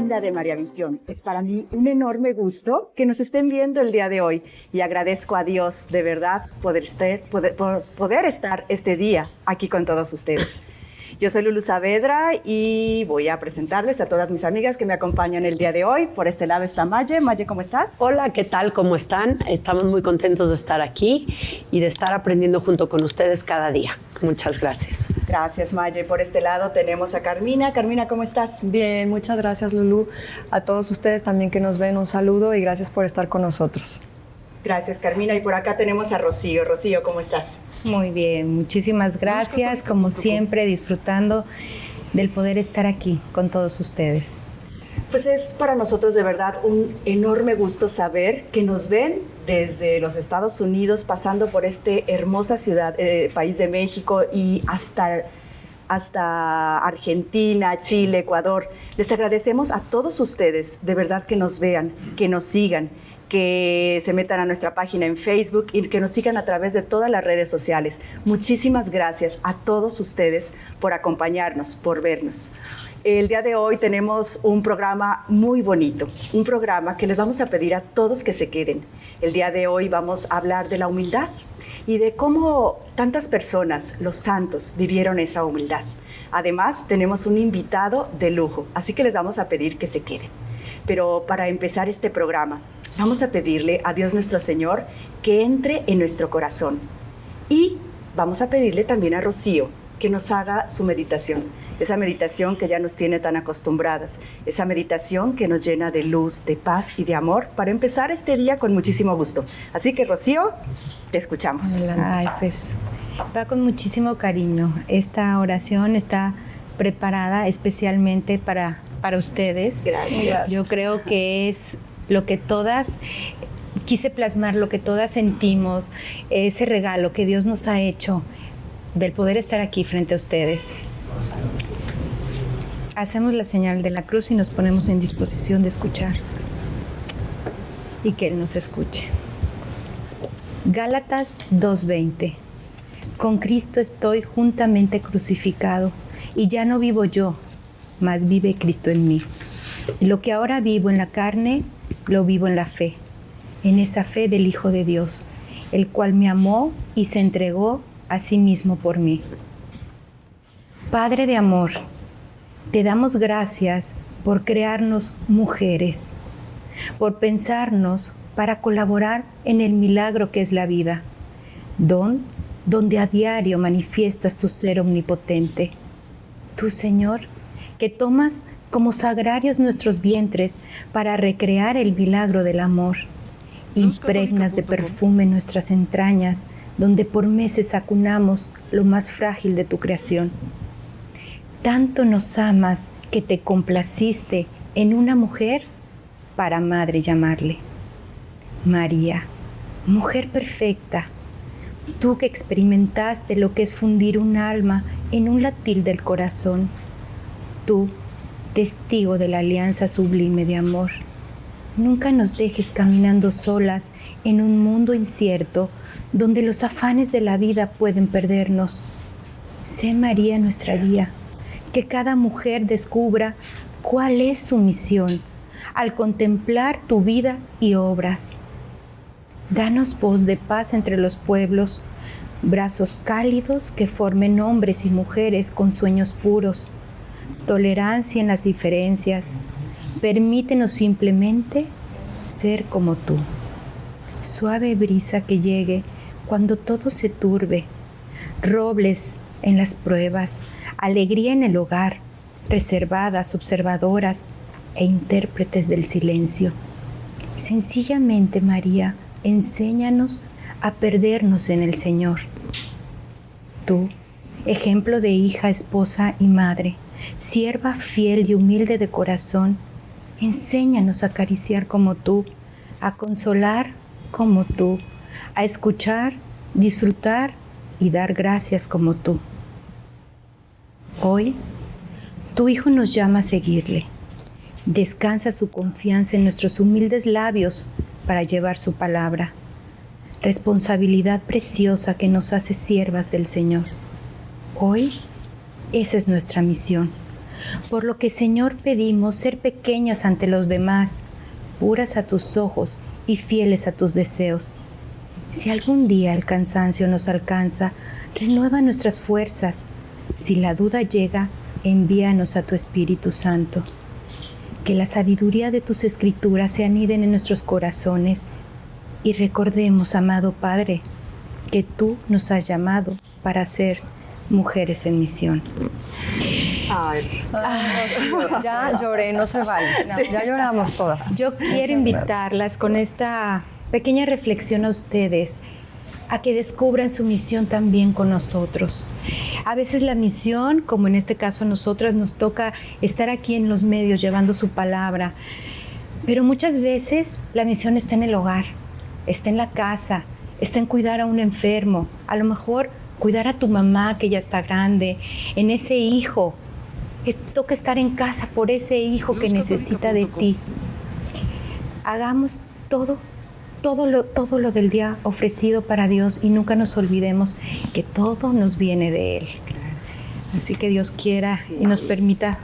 linda de María Visión. Es para mí un enorme gusto que nos estén viendo el día de hoy y agradezco a Dios de verdad poder estar este día aquí con todos ustedes. Yo soy Lulu Saavedra y voy a presentarles a todas mis amigas que me acompañan el día de hoy. Por este lado está Maye. Maye, ¿cómo estás? Hola, ¿qué tal? ¿Cómo están? Estamos muy contentos de estar aquí y de estar aprendiendo junto con ustedes cada día. Muchas gracias. Gracias, Maye. Por este lado tenemos a Carmina. Carmina, ¿cómo estás? Bien, muchas gracias, Lulu. A todos ustedes también que nos ven, un saludo y gracias por estar con nosotros. Gracias, Carmina. Y por acá tenemos a Rocío. Rocío, ¿cómo estás? Muy bien, muchísimas gracias. Como siempre, disfrutando del poder estar aquí con todos ustedes. Pues es para nosotros de verdad un enorme gusto saber que nos ven desde los Estados Unidos, pasando por esta hermosa ciudad, país de México y hasta Argentina, Chile, Ecuador. Les agradecemos a todos ustedes, de verdad, que nos vean, que nos sigan, que se metan a nuestra página en Facebook y que nos sigan a través de todas las redes sociales. Muchísimas gracias a todos ustedes por acompañarnos, por vernos. El día de hoy tenemos un programa muy bonito, un programa que les vamos a pedir a todos que se queden. El día de hoy vamos a hablar de la humildad y de cómo tantas personas, los santos, vivieron esa humildad. Además, tenemos un invitado de lujo, así que les vamos a pedir que se queden. Pero para empezar este programa, vamos a pedirle a Dios nuestro Señor que entre en nuestro corazón. Y vamos a pedirle también a Rocío que nos haga su meditación. Esa meditación que ya nos tiene tan acostumbradas. Esa meditación que nos llena de luz, de paz y de amor para empezar este día con muchísimo gusto. Así que, Rocío, te escuchamos. Adelante. Ay, pues va con muchísimo cariño. Esta oración está preparada especialmente para ustedes. Gracias. Yo creo que es lo que todas, quise plasmar lo que todas sentimos, ese regalo que Dios nos ha hecho del poder estar aquí frente a ustedes. Hacemos la señal de la cruz y nos ponemos en disposición de escuchar y que Él nos escuche. Gálatas 2:20. Con Cristo estoy juntamente crucificado y ya no vivo yo, mas vive Cristo en mí. Y lo que ahora vivo en la carne, lo vivo en la fe, en esa fe del Hijo de Dios, el cual me amó y se entregó a sí mismo por mí. Padre de amor, te damos gracias por crearnos mujeres, por pensarnos para colaborar en el milagro que es la vida, donde a diario manifiestas tu ser omnipotente. Tú, Señor, que tomas como sagrarios nuestros vientres para recrear el milagro del amor. Impregnas de perfume nuestras entrañas, donde por meses acunamos lo más frágil de tu creación. Tanto nos amas que te complaciste en una mujer para madre llamarle. María, mujer perfecta, tú que experimentaste lo que es fundir un alma en un latir del corazón, tú, testigo de la alianza sublime de amor. Nunca nos dejes caminando solas en un mundo incierto donde los afanes de la vida pueden perdernos. Sé María nuestra guía, que cada mujer descubra cuál es su misión al contemplar tu vida y obras. Danos voz de paz entre los pueblos, brazos cálidos que formen hombres y mujeres con sueños puros, tolerancia en las diferencias. Permítenos simplemente ser como tú. Suave brisa que llegue cuando todo se turbe, robles en las pruebas, alegría en el hogar, reservadas, observadoras e intérpretes del silencio. Sencillamente, María, enséñanos a perdernos en el Señor. Tú, ejemplo de hija, esposa y madre, sierva fiel y humilde de corazón, enséñanos a acariciar como tú, a consolar como tú, a escuchar, disfrutar y dar gracias como tú. Hoy, tu Hijo nos llama a seguirle. Descansa su confianza en nuestros humildes labios para llevar su palabra. Responsabilidad preciosa que nos hace siervas del Señor. Hoy, esa es nuestra misión. por lo que, Señor, pedimos ser pequeñas ante los demás, puras a tus ojos y fieles a tus deseos. Si algún día el cansancio nos alcanza, renueva nuestras fuerzas. Si la duda llega, envíanos a tu Espíritu Santo. Que la sabiduría de tus escrituras se aniden en nuestros corazones y recordemos, amado Padre, que tú nos has llamado para ser mujeres en misión. Ya lloré, no se vale. No, ya lloramos todas. Yo quiero invitarlas con esta pequeña reflexión a ustedes a que descubran su misión también con nosotros. A veces la misión, como en este caso a nosotras, nos toca estar aquí en los medios llevando su palabra, pero muchas veces la misión está en el hogar, está en la casa, está en cuidar a un enfermo, a lo mejor cuidar a tu mamá que ya está grande, en ese hijo. Toca estar en casa por ese hijo que necesita de ti. Hagamos todo lo del día ofrecido para Dios y nunca nos olvidemos que todo nos viene de Él. Así que Dios quiera y nos permita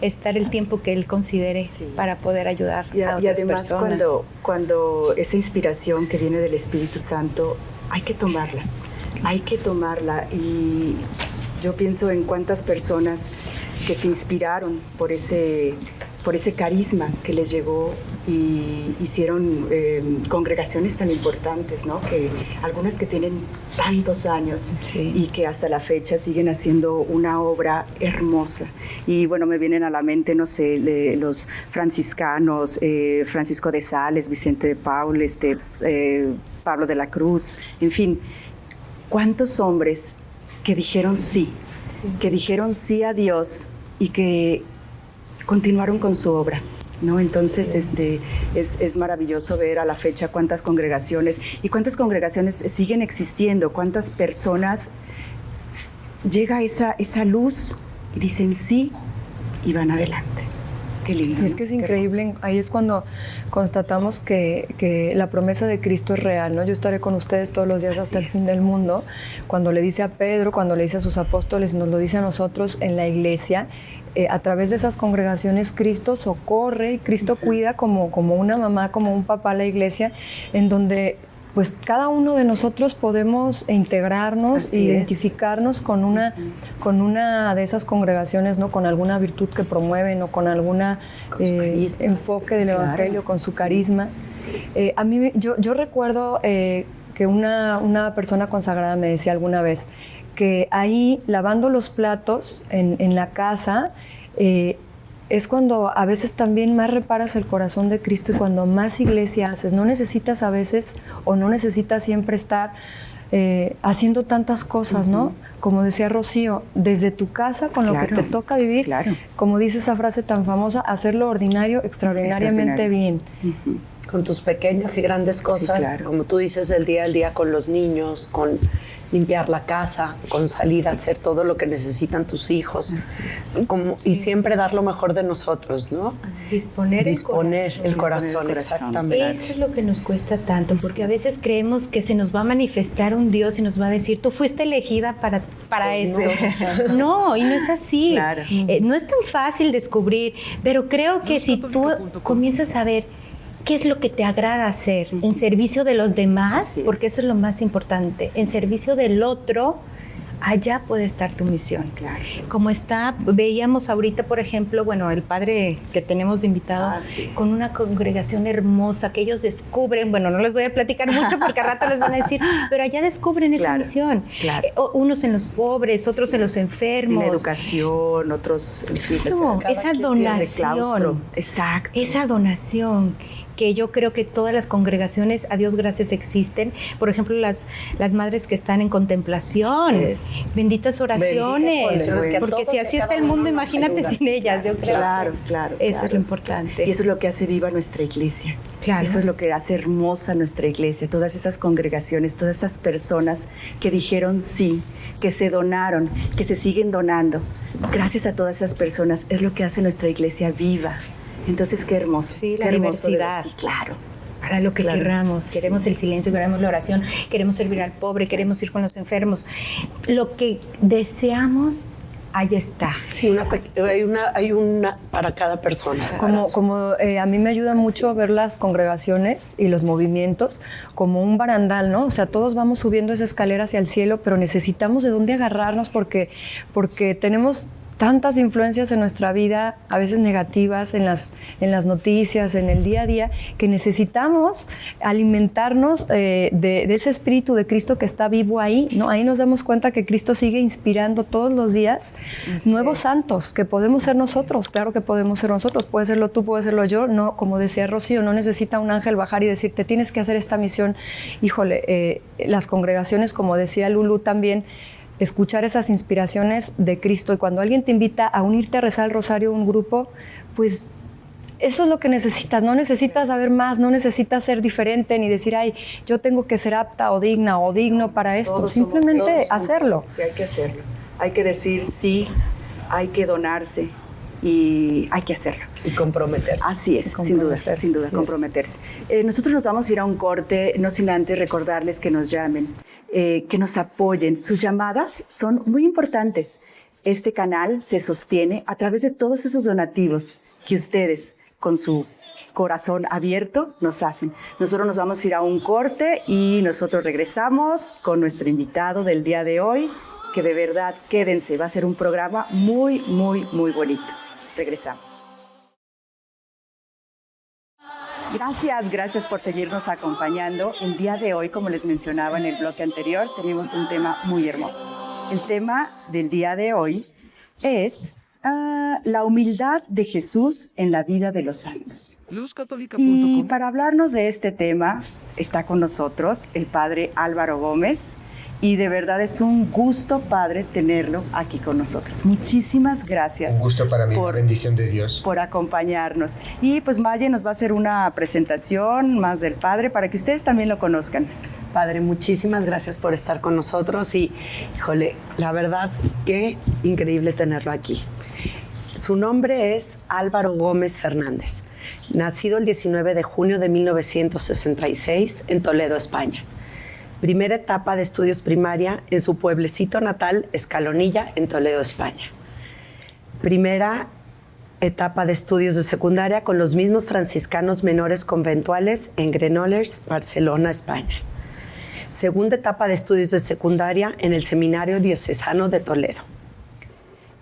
estar el tiempo que Él considere para poder ayudar a otras además, personas. cuando esa inspiración que viene del Espíritu Santo, hay que tomarla. Y yo pienso en cuántas personas que se inspiraron por ese carisma que les llegó y hicieron congregaciones tan importantes, ¿no? Que algunas que tienen tantos años y que hasta la fecha siguen haciendo una obra hermosa. Y bueno, me vienen a la mente, no sé, los franciscanos, Francisco de Sales, Vicente de Paul, Pablo de la Cruz, en fin, cuántos hombres que dijeron sí a Dios y que continuaron con su obra, ¿no? Entonces, es maravilloso ver a la fecha cuántas congregaciones siguen existiendo, cuántas personas llega esa luz y dicen sí y van adelante. Qué lindo. Y es que es increíble, ahí es cuando constatamos que la promesa de Cristo es real, ¿no? Yo estaré con ustedes todos los días hasta el fin del mundo. Cuando le dice a Pedro, cuando le dice a sus apóstoles, nos lo dice a nosotros en la iglesia. A través de esas congregaciones Cristo socorre, Cristo cuida como una mamá, como un papá a la iglesia, en donde pues cada uno de nosotros podemos integrarnos, identificarnos con una de esas congregaciones, ¿no? Con alguna virtud que promueven o con alguna enfoque del evangelio, con su carisma. A mí, yo recuerdo que una persona consagrada me decía alguna vez que ahí lavando los platos en la casa es cuando a veces también más reparas el corazón de Cristo y cuando más iglesia haces. No necesitas a veces o no necesitas siempre estar haciendo tantas cosas, ¿no? Como decía Rocío, desde tu casa con lo que te toca vivir, como dice esa frase tan famosa, hacer lo ordinario extraordinariamente bien. Con tus pequeñas y grandes cosas, como tú dices, el día al día con los niños, con limpiar la casa, con salir a hacer todo lo que necesitan tus hijos, y siempre dar lo mejor de nosotros, ¿no? Disponer el corazón, exactamente. Eso es lo que nos cuesta tanto, porque a veces creemos que se nos va a manifestar un Dios y nos va a decir, tú fuiste elegida para eso. No, y no es así. No es tan fácil descubrir, pero creo que si tú comienzas a ver ¿qué es lo que te agrada hacer? ¿En servicio de los demás? Porque eso es lo más importante. En servicio del otro, allá puede estar tu misión. Como veíamos ahorita, por ejemplo, bueno, el padre que tenemos de invitado, con una congregación hermosa que ellos descubren, bueno, no les voy a platicar mucho porque a rato les van a decir, pero allá descubren esa misión. Unos en los pobres, otros en los enfermos. En la educación, otros... esa donación. Exacto. Esa donación que yo creo que todas las congregaciones, a Dios gracias, existen. Por ejemplo, las madres que están en contemplación. Benditas oraciones. Porque si así está el mundo, imagínate sin ellas, yo creo. Claro. Eso es lo importante. Y eso es lo que hace viva nuestra iglesia. Eso es lo que hace hermosa nuestra iglesia. Todas esas congregaciones, todas esas personas que dijeron sí, que se donaron, que se siguen donando. Gracias a todas esas personas es lo que hace nuestra iglesia viva. Entonces, qué hermoso. Sí, la diversidad. Para lo que queramos. Queremos el silencio, queremos la oración, queremos servir al pobre, queremos ir con los enfermos. Lo que deseamos ahí está. Sí, hay una para cada persona. Como a mí me ayuda mucho ver las congregaciones y los movimientos como un barandal, ¿no? O sea, todos vamos subiendo esa escalera hacia el cielo, pero necesitamos de dónde agarrarnos porque tenemos tantas influencias en nuestra vida, a veces negativas, en las noticias, en el día a día, que necesitamos alimentarnos de ese espíritu de Cristo que está vivo ahí, ¿no? Ahí nos damos cuenta que Cristo sigue inspirando todos los días nuevos santos, que podemos ser nosotros, claro que podemos ser nosotros, puede serlo tú, puede serlo yo, no, como decía Rocío, no necesita un ángel bajar y decirte, tienes que hacer esta misión. Híjole, las congregaciones, como decía Lulú también, escuchar esas inspiraciones de Cristo, y cuando alguien te invita a unirte a rezar el rosario un grupo, pues eso es lo que necesitas, no necesitas saber más, no necesitas ser diferente ni decir, ay, yo tengo que ser apta o digna o digno para esto, todos simplemente hacerlo. Sí, hay que hacerlo, hay que decir sí, hay que donarse y hay que hacerlo. Y comprometerse. Así es, sin duda, comprometerse. Nosotros nos vamos a ir a un corte, no sin antes recordarles que nos llamen, que nos apoyen. Sus llamadas son muy importantes. Este canal se sostiene a través de todos esos donativos que ustedes, con su corazón abierto, nos hacen. Nosotros nos vamos a ir a un corte y nosotros regresamos con nuestro invitado del día de hoy, que de verdad, quédense, va a ser un programa muy, muy, muy bonito. Regresamos. Gracias por seguirnos acompañando. El día de hoy, como les mencionaba en el bloque anterior, tenemos un tema muy hermoso. El tema del día de hoy es la humildad de Jesús en la vida de los santos. Y para hablarnos de este tema está con nosotros el padre Álvaro Gómez. Y de verdad es un gusto, Padre, tenerlo aquí con nosotros. Muchísimas gracias. Un gusto para mí, una bendición de Dios. Por acompañarnos. Y pues Maye nos va a hacer una presentación más del Padre para que ustedes también lo conozcan. Padre, muchísimas gracias por estar con nosotros y, híjole, la verdad, qué increíble tenerlo aquí. Su nombre es Álvaro Gómez Fernández, nacido el 19 de junio de 1966 en Toledo, España. Primera etapa de estudios primaria en su pueblecito natal, Escalonilla, en Toledo, España. Primera etapa de estudios de secundaria con los mismos franciscanos menores conventuales en Granollers, Barcelona, España. Segunda etapa de estudios de secundaria en el Seminario Diocesano de Toledo.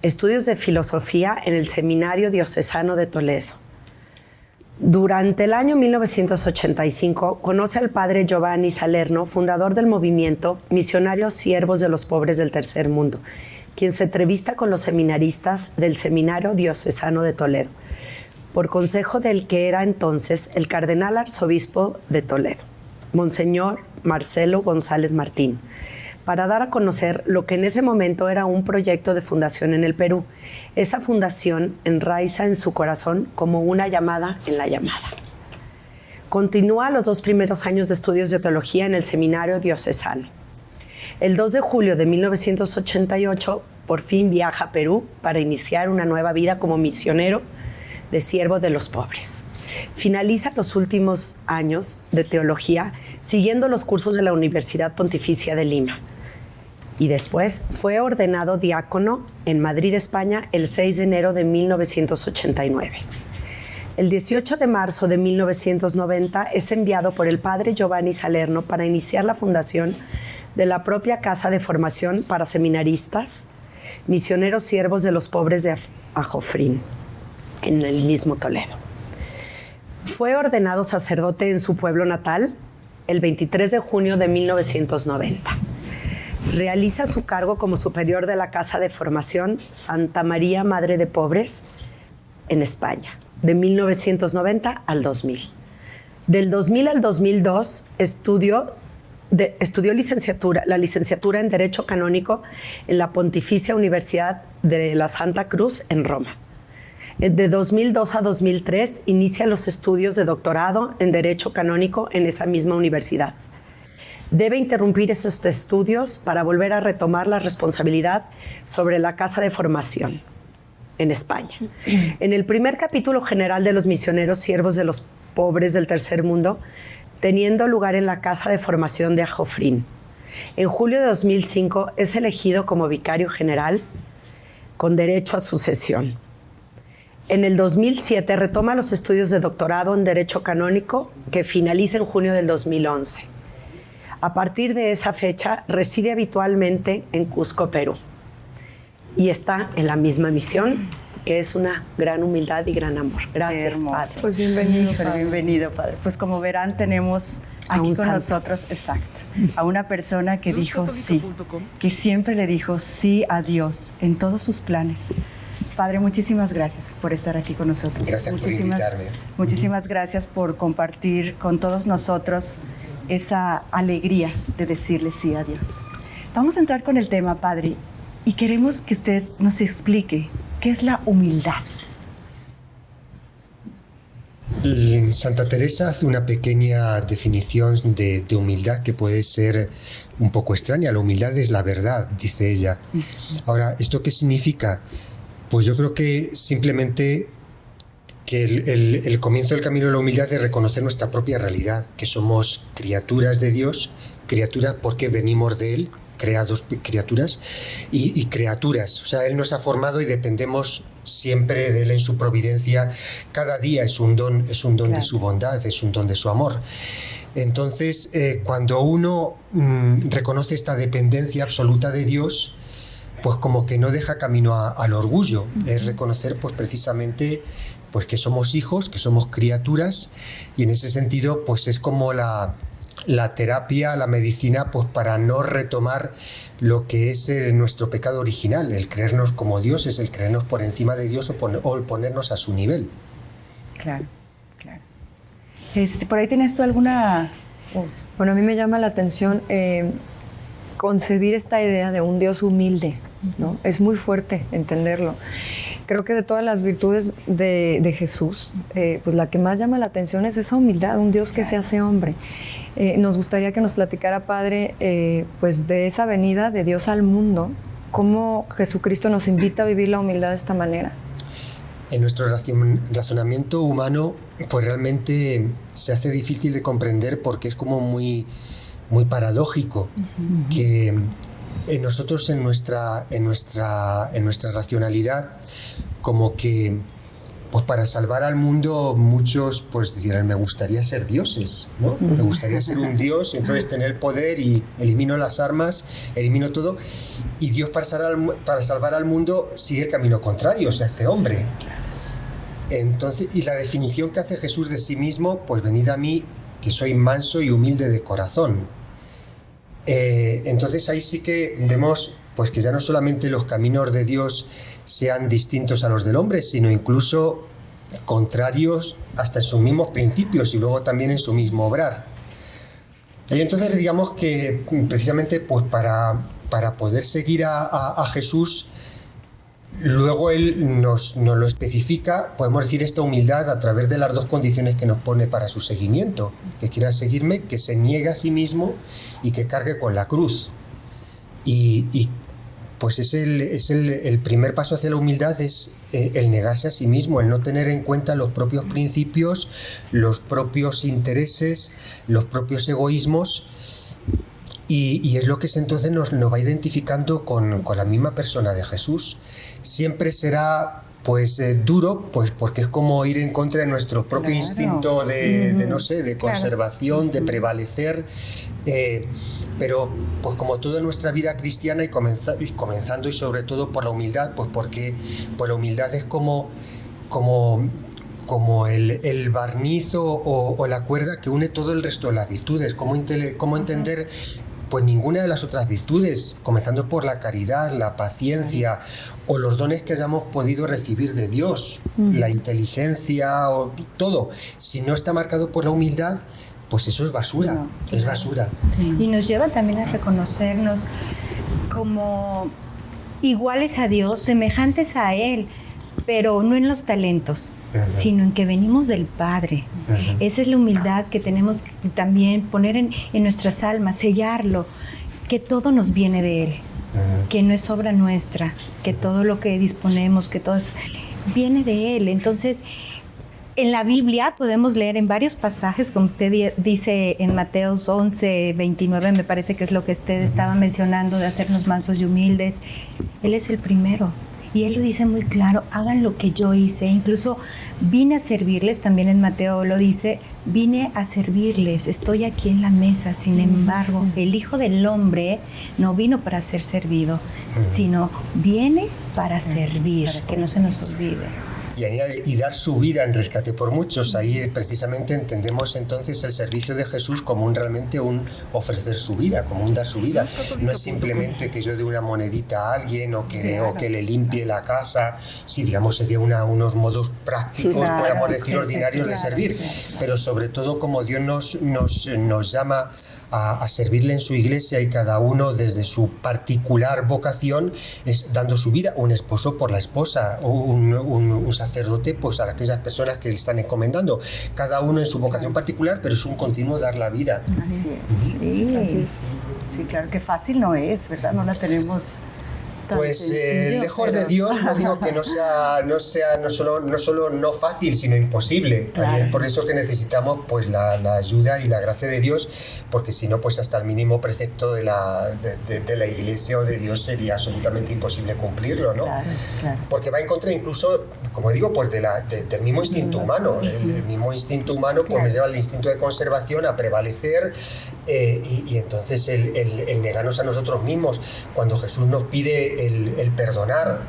Estudios de filosofía en el Seminario Diocesano de Toledo. Durante el año 1985 conoce al padre Giovanni Salerno, fundador del movimiento Misionarios Siervos de los Pobres del Tercer Mundo, quien se entrevista con los seminaristas del Seminario Diocesano de Toledo, por consejo del que era entonces el cardenal arzobispo de Toledo, Monseñor Marcelo González Martín, para dar a conocer lo que en ese momento era un proyecto de fundación en el Perú. Esa fundación enraiza en su corazón como una llamada en la llamada. Continúa los 2 primeros años de estudios de teología en el Seminario Diocesano. El 2 de julio de 1988, por fin viaja a Perú para iniciar una nueva vida como misionero de siervo de los pobres. Finaliza los últimos años de teología siguiendo los cursos de la Universidad Pontificia de Lima. Y después fue ordenado diácono en Madrid, España, el 6 de enero de 1989. El 18 de marzo de 1990 es enviado por el padre Giovanni Salerno para iniciar la fundación de la propia Casa de Formación para Seminaristas, Misioneros Siervos de los Pobres de Ajofrín, en el mismo Toledo. Fue ordenado sacerdote en su pueblo natal el 23 de junio de 1990. Realiza su cargo como superior de la Casa de Formación Santa María Madre de Pobres en España, de 1990 al 2000. Del 2000 al 2002 estudió la licenciatura en Derecho Canónico en la Pontificia Universidad de la Santa Cruz en Roma. De 2002 a 2003 inicia los estudios de doctorado en Derecho Canónico en esa misma universidad. Debe interrumpir esos estudios para volver a retomar la responsabilidad sobre la Casa de Formación en España. En el primer capítulo general de los misioneros siervos de los pobres del tercer mundo, teniendo lugar en la Casa de Formación de Ajofrín. En julio de 2005 es elegido como vicario general con derecho a sucesión. En el 2007 retoma los estudios de doctorado en Derecho Canónico, que finaliza en junio del 2011. A partir de esa fecha reside habitualmente en Cusco, Perú. Y está en la misma misión, que es una gran humildad y gran amor. Gracias, Padre. Pues bienvenido, Padre. Bienvenido, Padre. Pues como verán, tenemos aquí con nosotros, a una persona que dijo sí, que siempre le dijo sí a Dios en todos sus planes. Padre, muchísimas gracias por estar aquí con nosotros. Gracias por invitarme. Muchísimas gracias por compartir con todos nosotros esa alegría de decirle sí a Dios. Vamos a entrar con el tema, Padre, y queremos que usted nos explique qué es la humildad. Santa Teresa hace una pequeña definición de humildad que puede ser un poco extraña. La humildad es la verdad, dice ella. Ahora, ¿esto qué significa? Pues yo creo que simplemente que el comienzo del camino de la humildad es reconocer nuestra propia realidad, que somos criaturas de Dios, criaturas porque venimos de Él, creados criaturas y criaturas. O sea, Él nos ha formado y dependemos siempre de Él en su providencia. Cada día es un don claro. De su bondad, es un don de su amor. Entonces, cuando uno reconoce esta dependencia absoluta de Dios, pues como que no deja camino al orgullo. Es reconocer pues precisamente pues que somos hijos, que somos criaturas, y en ese sentido pues es como la terapia, la medicina, pues para no retomar lo que es nuestro pecado original, el creernos como dioses, el creernos por encima de Dios o ponernos a su nivel. Claro, claro. ¿Por ahí tienes tú alguna...? Bueno, a mí me llama la atención concebir esta idea de un Dios humilde, ¿no? Es muy fuerte entenderlo. Creo que de todas las virtudes de Jesús, pues la que más llama la atención es esa humildad, un Dios que se hace hombre. Nos gustaría que nos platicara, Padre, pues de esa venida de Dios al mundo, cómo Jesucristo nos invita a vivir la humildad de esta manera. En nuestro razonamiento humano, pues realmente se hace difícil de comprender porque es como muy paradójico que nosotros en nuestra racionalidad, como que pues para salvar al mundo muchos pues dirán, me gustaría ser dioses, ¿no? Me gustaría ser un dios, entonces tener poder y elimino las armas, elimino todo, y Dios para salvar al mundo sigue el camino contrario, se hace hombre. Entonces, y la definición que hace Jesús de sí mismo, pues venid a mí, que soy manso y humilde de corazón. Entonces ahí sí que vemos pues que ya no solamente los caminos de Dios sean distintos a los del hombre, sino incluso contrarios hasta en sus mismos principios y luego también en su mismo obrar. Y entonces digamos que precisamente pues para poder seguir a Jesús, luego Él nos lo especifica, podemos decir esta humildad a través de las dos condiciones que nos pone para su seguimiento: que quiera seguirme, que se niegue a sí mismo y que cargue con la cruz. Y pues es el primer paso hacia la humildad, es el negarse a sí mismo, el no tener en cuenta los propios principios, los propios intereses, los propios egoísmos. Y es lo que entonces nos va identificando con la misma persona de Jesús. Siempre será pues duro, pues porque es como ir en contra de nuestro propio instinto de conservación, de prevalecer, pero pues como toda nuestra vida cristiana y comenzando y sobre todo por la humildad, pues porque pues la humildad es como el barniz o la cuerda que une todo el resto de las virtudes. ¿Cómo entender pues ninguna de las otras virtudes, comenzando por la caridad, la paciencia o los dones que hayamos podido recibir de Dios, la inteligencia o todo, si no está marcado por la humildad, pues eso es basura, es basura. Sí. Y nos lleva también a reconocernos como iguales a Dios, semejantes a Él, pero no en los talentos, sino en que venimos del Padre. Esa es la humildad que tenemos que también poner en nuestras almas, sellarlo, que todo nos viene de Él, que no es obra nuestra, que todo lo que disponemos, que todo viene de Él. Entonces, en la Biblia podemos leer en varios pasajes, como usted dice en Mateos 11, 29, me parece que es lo que usted estaba mencionando, de hacernos mansos y humildes. Él es el primero. Y Él lo dice muy claro, hagan lo que yo hice. Incluso vine a servirles, también en Mateo lo dice, vine a servirles, estoy aquí en la mesa. Sin embargo, el Hijo del Hombre no vino para ser servido, sino viene para servir, que no se nos olvide. Y añade, y dar su vida en rescate por muchos. Ahí precisamente entendemos entonces el servicio de Jesús como realmente un ofrecer su vida, como un dar su vida. No es simplemente que yo dé una monedita a alguien o que le limpie la casa. Sí, digamos, sería unos modos prácticos, podríamos decir, ordinarios de servir. Pero sobre todo como Dios nos llama a servirle en su iglesia, y cada uno desde su particular vocación es dando su vida, un esposo por la esposa, un sacerdote pues a aquellas personas que le están encomendando, cada uno en su vocación particular, pero es un continuo dar la vida. Así es. Sí, claro que fácil no es, ¿verdad? No la tenemos tan pues sencillo, lejos pero... de Dios, no digo que no sea no solo no fácil, sino imposible. Claro. Es por eso que necesitamos pues la ayuda y la gracia de Dios, porque si no, pues hasta el mínimo precepto de la iglesia o de Dios sería absolutamente imposible cumplirlo, ¿no? Claro. Porque va en contra incluso, como digo, pues del mismo instinto humano. El mismo instinto humano pues me lleva al instinto de conservación a prevalecer, y entonces el negarnos a nosotros mismos. Cuando Jesús nos pide el perdonar,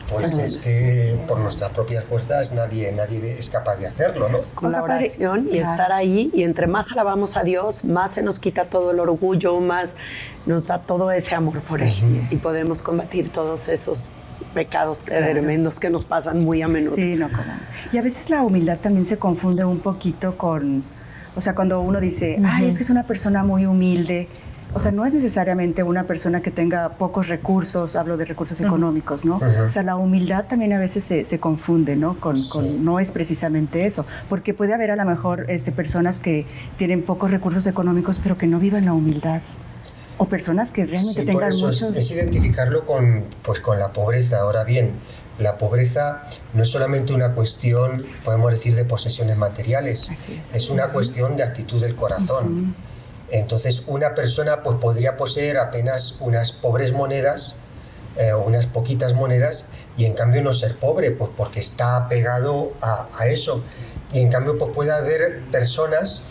pues es que por nuestras propias fuerzas nadie es capaz de hacerlo, ¿no? Con la oración y estar ahí, y entre más alabamos a Dios, más se nos quita todo el orgullo, más nos da todo ese amor por Él, y podemos combatir todos esos pecados tremendos que nos pasan muy a menudo. Sí, no, como. Y a veces la humildad también se confunde un poquito con, o sea, cuando uno dice, ay, es que es una persona muy humilde. O sea, no es necesariamente una persona que tenga pocos recursos, hablo de recursos económicos, ¿no? O sea, la humildad también a veces se confunde, ¿no? No es precisamente eso, porque puede haber a lo mejor personas que tienen pocos recursos económicos, pero que no vivan la humildad. O personas que realmente tengan muchos... Es identificarlo con la pobreza. Ahora bien, la pobreza no es solamente una cuestión, podemos decir, de posesiones materiales, es una cuestión de actitud del corazón. Entonces, una persona pues podría poseer apenas unas pobres monedas, unas poquitas monedas, y en cambio no ser pobre, pues porque está apegado a eso. Y en cambio pues puede haber personas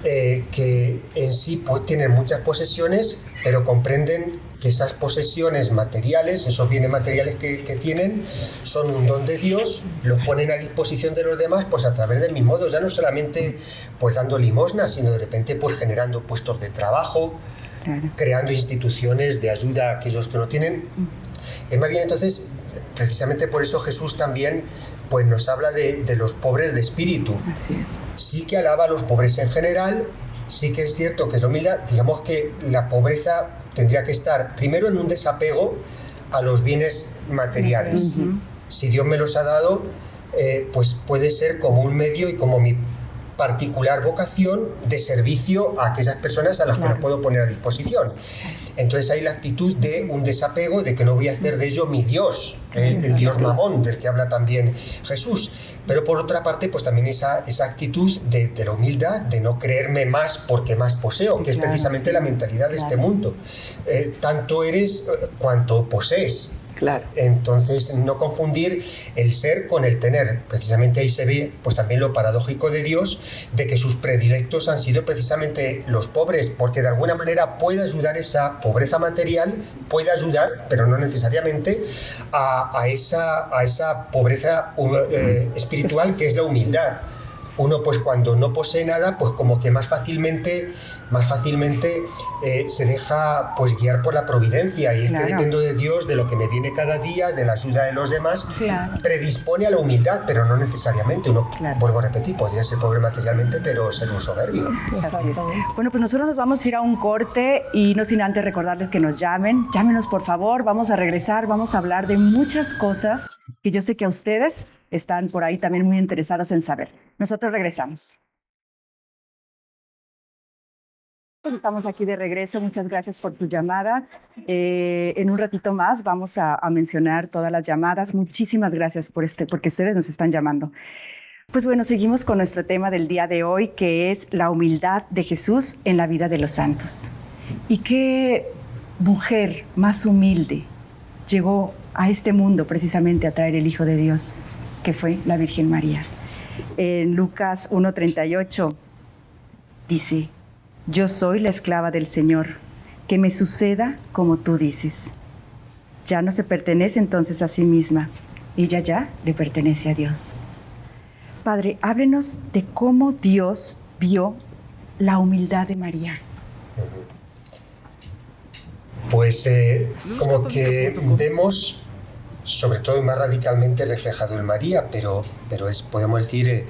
que en sí pues tienen muchas posesiones, pero comprenden que esas posesiones materiales, esos bienes materiales que tienen, son un don de Dios, los ponen a disposición de los demás pues a través de mil modos, ya no solamente pues dando limosnas, sino de repente pues generando puestos de trabajo, creando instituciones de ayuda a aquellos que no tienen. Es más bien, entonces, precisamente por eso Jesús también pues nos habla de los pobres de espíritu. Así es. Sí que alaba a los pobres en general, sí que es cierto que es la humildad. Digamos que la pobreza tendría que estar primero en un desapego a los bienes materiales. Si Dios me los ha dado, pues puede ser como un medio y como mi particular vocación de servicio a aquellas personas a las que los puedo poner a disposición. Entonces hay la actitud de un desapego, de que no voy a hacer de ello mi Dios, el Dios Mamón, del que habla también Jesús. Pero por otra parte, pues también esa actitud de la humildad, de no creerme más porque más poseo, que es precisamente la mentalidad de este mundo. Tanto eres cuanto posees. Claro. Entonces, no confundir el ser con el tener. Precisamente ahí se ve pues también lo paradójico de Dios, de que sus predilectos han sido precisamente los pobres, porque de alguna manera puede ayudar esa pobreza material, puede ayudar, pero no necesariamente, a esa pobreza espiritual, que es la humildad. Uno pues cuando no posee nada, pues como que más fácilmente se deja pues guiar por la providencia, y es que dependo de Dios, de lo que me viene cada día, de la ayuda de los demás, predispone a la humildad, pero no necesariamente. Uno, vuelvo a repetir, podría ser pobre materialmente, pero ser un soberbio. Así es. Bueno, pues nosotros nos vamos a ir a un corte, y no sin antes recordarles que nos llámenos por favor, vamos a regresar, vamos a hablar de muchas cosas que yo sé que a ustedes están por ahí también muy interesados en saber. Nosotros regresamos. Estamos aquí de regreso, muchas gracias por su llamada. En un ratito más vamos a mencionar todas las llamadas. Muchísimas gracias porque ustedes nos están llamando. Pues bueno, seguimos con nuestro tema del día de hoy, que es la humildad de Jesús en la vida de los santos. ¿Y qué mujer más humilde llegó a este mundo precisamente a traer el Hijo de Dios, que fue la Virgen María. En Lucas 1:38 dice: yo soy la esclava del Señor, que me suceda como tú dices. Ya no se pertenece entonces a sí misma, ella ya le pertenece a Dios. Padre, háblenos de cómo Dios vio la humildad de María. Pues como que vemos, sobre todo y más radicalmente reflejado en María, pero podemos decir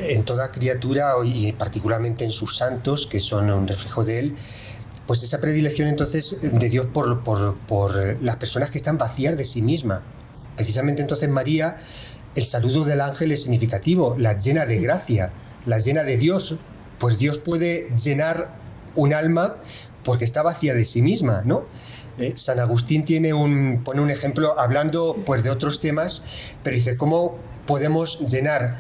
en toda criatura y particularmente en sus santos, que son un reflejo de Él, pues esa predilección entonces de Dios por las personas que están vacías de sí misma. Precisamente entonces María, el saludo del ángel es significativo, la llena de gracia, la llena de Dios, pues Dios puede llenar un alma porque está vacía de sí misma, ¿no? San Agustín pone un ejemplo hablando pues de otros temas, pero dice, ¿cómo podemos llenar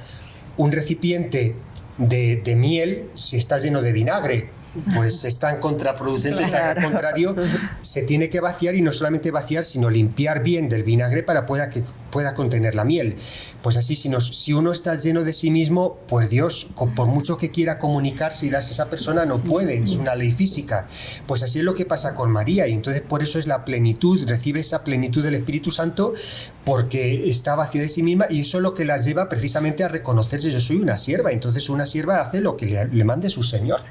un recipiente de miel si está lleno de vinagre? Pues es tan contraproducente, es tan al contrario, se tiene que vaciar, y no solamente vaciar, sino limpiar bien del vinagre para que pueda contener la miel. Pues así, si uno está lleno de sí mismo, pues Dios, por mucho que quiera comunicarse y darse a esa persona, no puede, es una ley física. Pues así es lo que pasa con María, y entonces por eso es la plenitud, recibe esa plenitud del Espíritu Santo, porque está vacía de sí misma, y eso es lo que la lleva precisamente a reconocerse: yo soy una sierva. Entonces una sierva hace lo que le mande su Señor.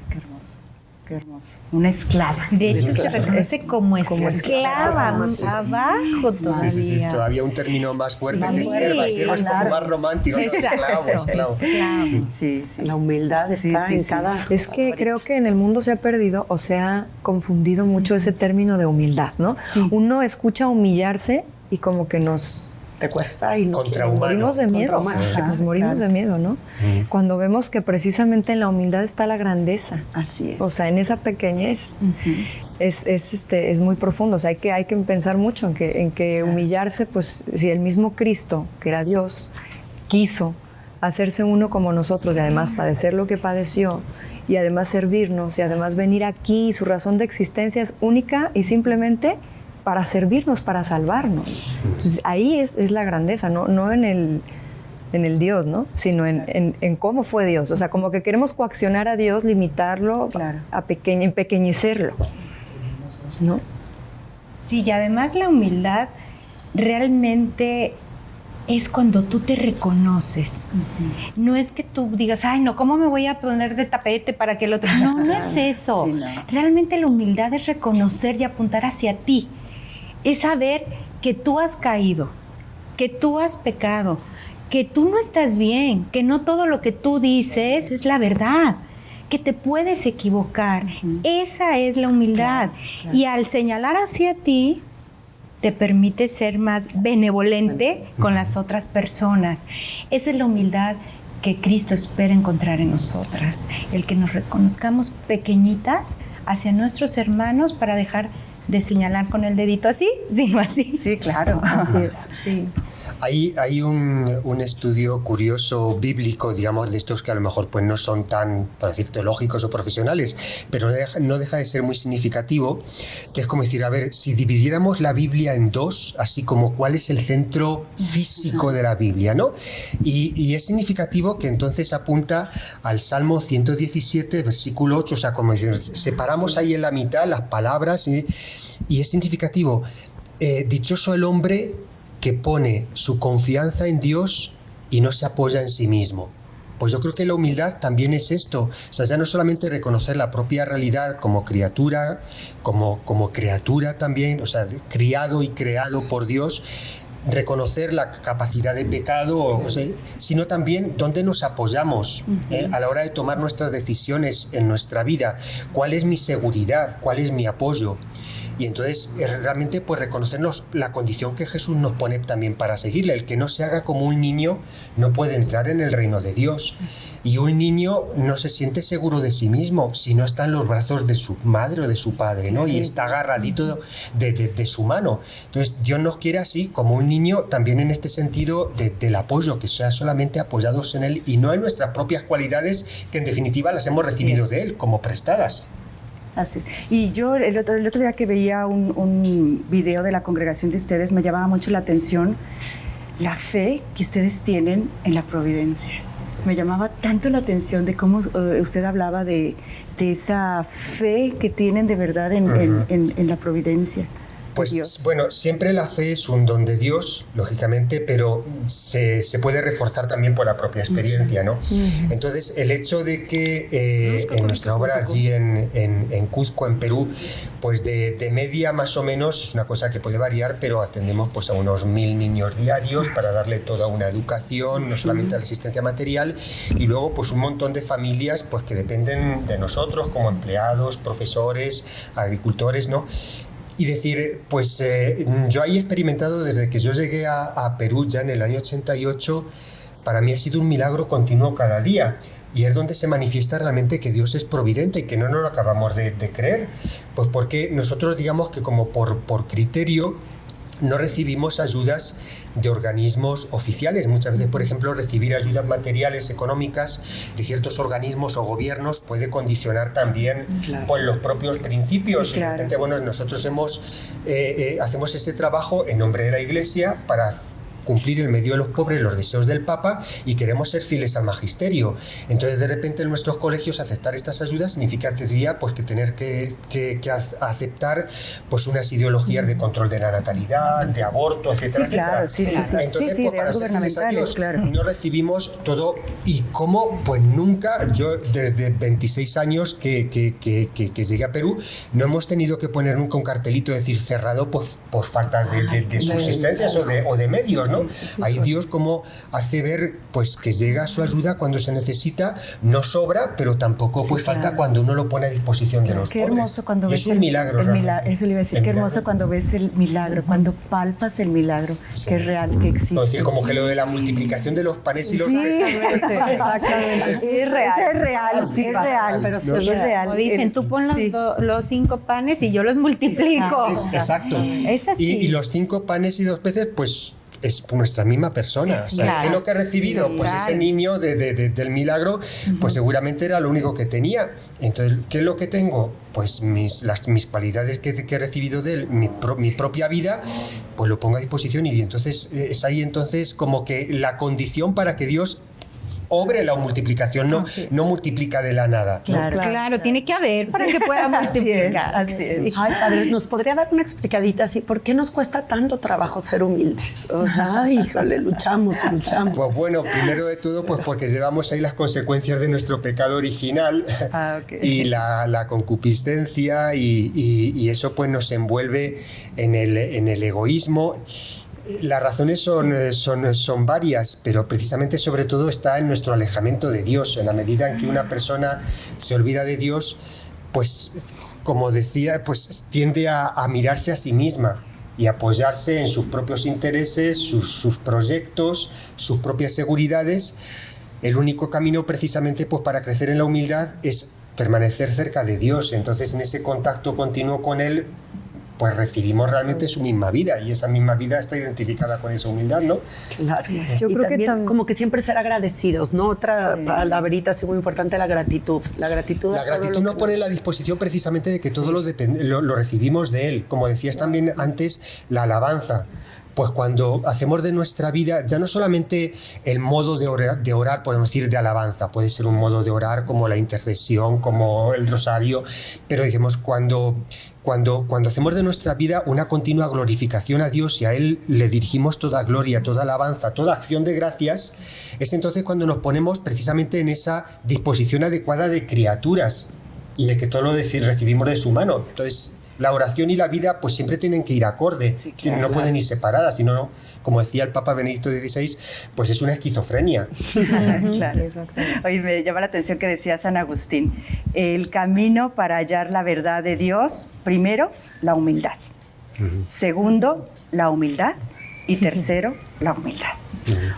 Qué hermoso. Una esclava. De hecho, se reconoce como esclava, abajo todavía. Sí. Todavía un término más fuerte que sierva. Sierva es como más romántico, ¿no? Esclavo. Sí. La humildad está en cada... Es que creo que en el mundo se ha perdido o se ha confundido mucho ese término de humildad, ¿no? Sí. Uno escucha humillarse y como que te cuesta y nos morimos de miedo. Nos morimos de miedo, ¿no? Cuando vemos que precisamente en la humildad está la grandeza. Así es. O sea, en esa pequeñez es muy profundo. O sea, hay que pensar mucho en que humillarse, pues si el mismo Cristo, que era Dios, quiso hacerse uno como nosotros y además padecer lo que padeció y además servirnos y además venir aquí, su razón de existencia es única y simplemente para servirnos, para salvarnos. Entonces, ahí es la grandeza, no en el Dios, ¿no? Sino en cómo fue Dios. O sea, como que queremos coaccionar a Dios, limitarlo, empequeñecerlo, ¿no? Sí, y además la humildad realmente es cuando tú te reconoces. No es que tú digas, ay, no, ¿cómo me voy a poner de tapete para que el otro...? No es eso. Sí, no. Realmente la humildad es reconocer y apuntar hacia ti. Es saber que tú has caído, que tú has pecado, que tú no estás bien, que no todo lo que tú dices es la verdad, que te puedes equivocar. Esa es la humildad. Claro. Y al señalar hacia ti, te permite ser más benevolente con las otras personas. Esa es la humildad que Cristo espera encontrar en nosotras. El que nos reconozcamos pequeñitas hacia nuestros hermanos para dejar de señalar con el dedito así, sino así. Sí, claro. Así es. Sí. Hay un estudio curioso bíblico, digamos, de estos que a lo mejor pues no son tan, para decir, teológicos o profesionales, pero no deja de ser muy significativo, que es como decir, a ver, si dividiéramos la Biblia en dos, así como cuál es el centro físico de la Biblia, ¿no? Y es significativo que entonces apunta al Salmo 117, versículo 8, o sea, como decir, separamos ahí en la mitad las palabras y es significativo. Dichoso el hombre que pone su confianza en Dios y no se apoya en sí mismo. Pues yo creo que la humildad también es esto. O sea, ya no solamente reconocer la propia realidad como criatura, como criatura también, o sea, criado y creado por Dios, reconocer la capacidad de pecado, o sea, sino también dónde nos apoyamos a la hora de tomar nuestras decisiones en nuestra vida. ¿Cuál es mi seguridad? ¿Cuál es mi apoyo? Y entonces realmente pues reconocernos la condición que Jesús nos pone también para seguirle. El que no se haga como un niño no puede entrar en el reino de Dios. Y un niño no se siente seguro de sí mismo si no está en los brazos de su madre o de su padre, ¿no? Y está agarradito de su mano. Entonces Dios nos quiere así, como un niño, también en este sentido del apoyo, que sea solamente apoyados en Él y no en nuestras propias cualidades, que en definitiva las hemos recibido de Él como prestadas. Así es. Y yo el otro día que veía un video de la congregación de ustedes, me llamaba mucho la atención la fe que ustedes tienen en la providencia. Me llamaba tanto la atención de cómo usted hablaba de esa fe que tienen de verdad en la providencia. Pues bueno, siempre la fe es un don de Dios, lógicamente, pero se puede reforzar también por la propia experiencia, ¿no? Entonces, el hecho de que en nuestra obra allí en Cuzco, en Perú, pues de media más o menos, es una cosa que puede variar, pero atendemos pues a unos 1000 niños diarios para darle toda una educación, no solamente a la asistencia material, y luego pues un montón de familias pues que dependen de nosotros como empleados, profesores, agricultores, ¿no? Y decir, pues yo ahí he experimentado desde que yo llegué a Perú ya en el año 88, para mí ha sido un milagro continuo cada día. Y es donde se manifiesta realmente que Dios es providente y que no nos lo acabamos de creer. Pues porque nosotros digamos que como por criterio no recibimos ayudas de organismos oficiales. Muchas veces, por ejemplo, recibir ayudas materiales, económicas de ciertos organismos o gobiernos puede condicionar también pues, los propios principios. Sí, claro. Y de repente, bueno, nosotros hacemos ese trabajo en nombre de la Iglesia para cumplir en medio de los pobres los deseos del Papa y queremos ser fieles al magisterio. Entonces, de repente, en nuestros colegios aceptar estas ayudas significaría pues, que tener que aceptar pues, unas ideologías de control de la natalidad, de aborto, etcétera, etcétera. Sí, Entonces, pues, para ser fieles a Dios, no recibimos todo. Y cómo, pues nunca, yo desde 26 años que llegué a Perú, no hemos tenido que poner nunca un cartelito, decir cerrado pues, por falta de subsistencias o de medios, ¿no? Ahí Dios como hace ver pues que llega su ayuda cuando se necesita, no sobra, pero tampoco pues falta cuando uno lo pone a disposición de los pobres. Qué hermoso cuando ves es un milagro. Eso le iba a decir, qué hermoso cuando ves el milagro, cuando palpas el milagro, que es real, que existe. Es decir, como que lo de la multiplicación de los panes y los peces. Exactamente. Es real, pero sí es real. Como dicen, tú pon los 5 panes y yo los multiplico. Exacto. Es así. Y los 5 panes y 2 peces, pues es nuestra misma persona. O sea, ¿qué es lo que ha recibido? Pues ese niño del milagro, pues seguramente era lo único que tenía. Entonces, ¿qué es lo que tengo? Pues mis cualidades que he recibido de él, mi propia vida, pues lo pongo a disposición y entonces es ahí entonces como que la condición para que Dios obre la multiplicación, no multiplica de la nada. Claro, tiene que haber para que pueda multiplicar. Así es. Ay, padre, ¿nos podría dar una explicadita así? ¿Por qué nos cuesta tanto trabajo ser humildes? Ay, híjole, luchamos. Pues bueno, primero de todo, pues porque llevamos ahí las consecuencias de nuestro pecado original y la concupiscencia y eso pues nos envuelve en el egoísmo. Las razones son varias, pero precisamente sobre todo está en nuestro alejamiento de Dios. En la medida en que una persona se olvida de Dios, pues como decía, pues tiende a mirarse a sí misma y apoyarse en sus propios intereses, sus proyectos, sus propias seguridades. El único camino precisamente pues para crecer en la humildad es permanecer cerca de Dios. Entonces en ese contacto continuo con Él pues recibimos realmente su misma vida y esa misma vida está identificada con esa humildad, ¿no? Claro. Yo creo que como que siempre ser agradecidos, ¿no? Otra palabrita así muy importante, la gratitud. La gratitud nos pone en la disposición precisamente de que todo lo recibimos de Él. Como decías también antes, la alabanza. Pues cuando hacemos de nuestra vida, ya no solamente el modo de orar, podemos decir, de alabanza, puede ser un modo de orar como la intercesión, como el rosario, pero decimos cuando hacemos de nuestra vida una continua glorificación a Dios y a Él le dirigimos toda gloria, toda alabanza, toda acción de gracias, es entonces cuando nos ponemos precisamente en esa disposición adecuada de criaturas y de que todo lo recibimos de su mano. Entonces, la oración y la vida pues siempre tienen que ir acorde, no pueden ir separadas, sino, como decía el Papa Benedicto XVI, pues es una esquizofrenia. Claro. Oye, me llama la atención que decía San Agustín, el camino para hallar la verdad de Dios, primero, la humildad, segundo, la humildad y tercero, la humildad.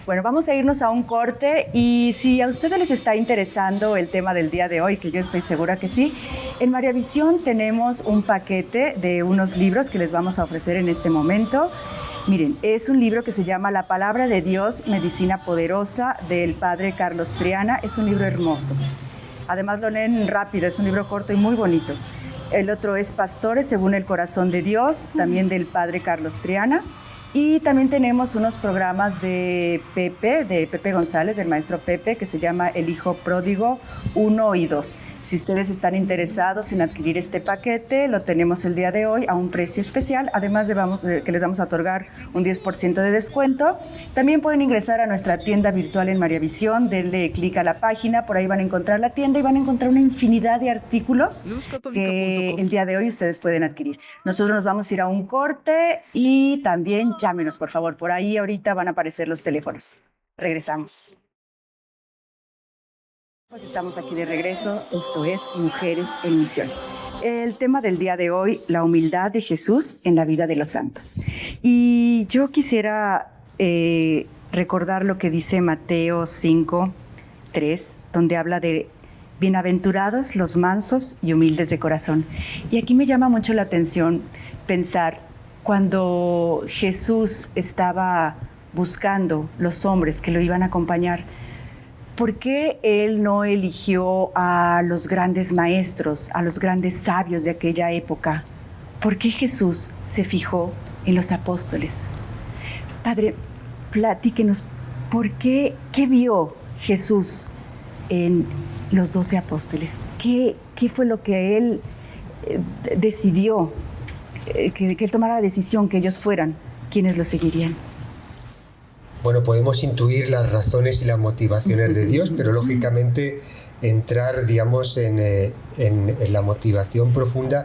Bueno, vamos a irnos a un corte y si a ustedes les está interesando el tema del día de hoy, que yo estoy segura que sí, en María Visión tenemos un paquete de unos libros que les vamos a ofrecer en este momento. Miren, es un libro que se llama La Palabra de Dios, Medicina Poderosa, del padre Carlos Triana. Es un libro hermoso. Además lo leen rápido, es un libro corto y muy bonito. El otro es Pastores según el corazón de Dios, también del padre Carlos Triana. Y también tenemos unos programas de Pepe González, del maestro Pepe, que se llama El Hijo Pródigo 1 y 2. Si ustedes están interesados en adquirir este paquete, lo tenemos el día de hoy a un precio especial, además de que les vamos a otorgar un 10% de descuento. También pueden ingresar a nuestra tienda virtual en María Visión, denle clic a la página, por ahí van a encontrar la tienda y van a encontrar una infinidad de artículos que el día de hoy ustedes pueden adquirir. Nosotros nos vamos a ir a un corte y también llámenos, por favor, por ahí ahorita van a aparecer los teléfonos. Regresamos. Pues estamos aquí de regreso, esto es Mujeres en Misión. El tema del día de hoy, la humildad de Jesús en la vida de los santos. Y yo quisiera recordar lo que dice Mateo 5:3, donde habla de bienaventurados los mansos y humildes de corazón. Y aquí me llama mucho la atención pensar cuando Jesús estaba buscando los hombres que lo iban a acompañar. ¿Por qué Él no eligió a los grandes maestros, a los grandes sabios de aquella época? ¿Por qué Jesús se fijó en los apóstoles? Padre, platíquenos, ¿qué vio Jesús en los 12 apóstoles? ¿Qué fue lo que Él decidió, que Él tomara la decisión que ellos fueran quienes lo seguirían? Bueno, podemos intuir las razones y las motivaciones de Dios, pero lógicamente entrar, digamos, en la motivación profunda,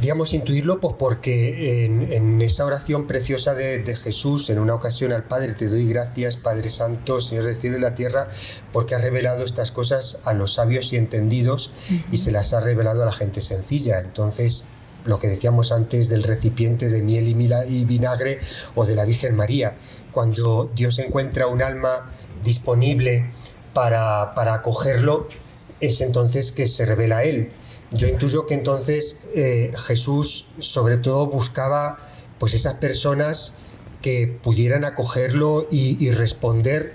digamos, intuirlo, pues porque en esa oración preciosa de Jesús, en una ocasión al Padre: te doy gracias, Padre Santo, Señor del cielo y la tierra, porque has revelado estas cosas a los sabios y entendidos y se las has revelado a la gente sencilla. Entonces, lo que decíamos antes del recipiente de miel y vinagre, o de la Virgen María, cuando Dios encuentra un alma disponible para acogerlo, es entonces que se revela a Él. Yo intuyo que entonces Jesús sobre todo buscaba pues esas personas que pudieran acogerlo y responder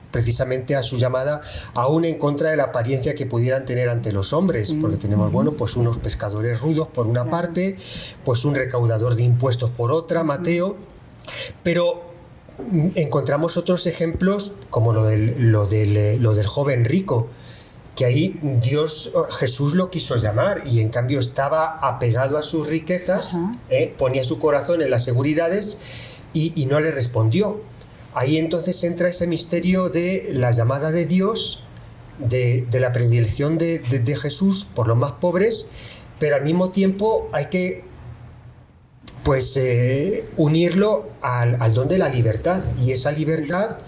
precisamente a su llamada, aún en contra de la apariencia que pudieran tener ante los hombres, sí. Porque tenemos, bueno, pues unos pescadores rudos por una parte, pues un recaudador de impuestos por otra, Mateo, pero encontramos otros ejemplos como lo del joven rico, que ahí Jesús lo quiso llamar y en cambio estaba apegado a sus riquezas, ponía su corazón en las seguridades y no le respondió. Ahí entonces entra ese misterio de la llamada de Dios, de la predilección de Jesús por los más pobres, pero al mismo tiempo hay que unirlo al don de la libertad, y esa libertad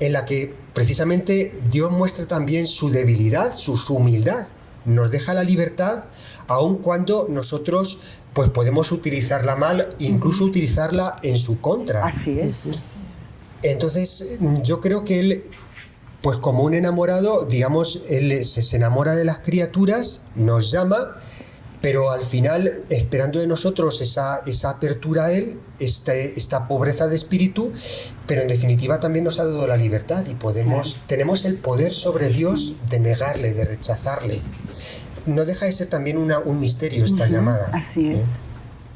en la que precisamente Dios muestra también su debilidad, su humildad. Nos deja la libertad aun cuando nosotros pues podemos utilizarla mal, incluso utilizarla en su contra. Así es. Entonces yo creo que Él, pues como un enamorado, digamos, Él se enamora de las criaturas, nos llama, pero al final, esperando de nosotros esa apertura a Él, esta pobreza de espíritu, pero en definitiva también nos ha dado la libertad y tenemos el poder sobre Dios de negarle, de rechazarle. No deja de ser también un misterio esta llamada. Así es.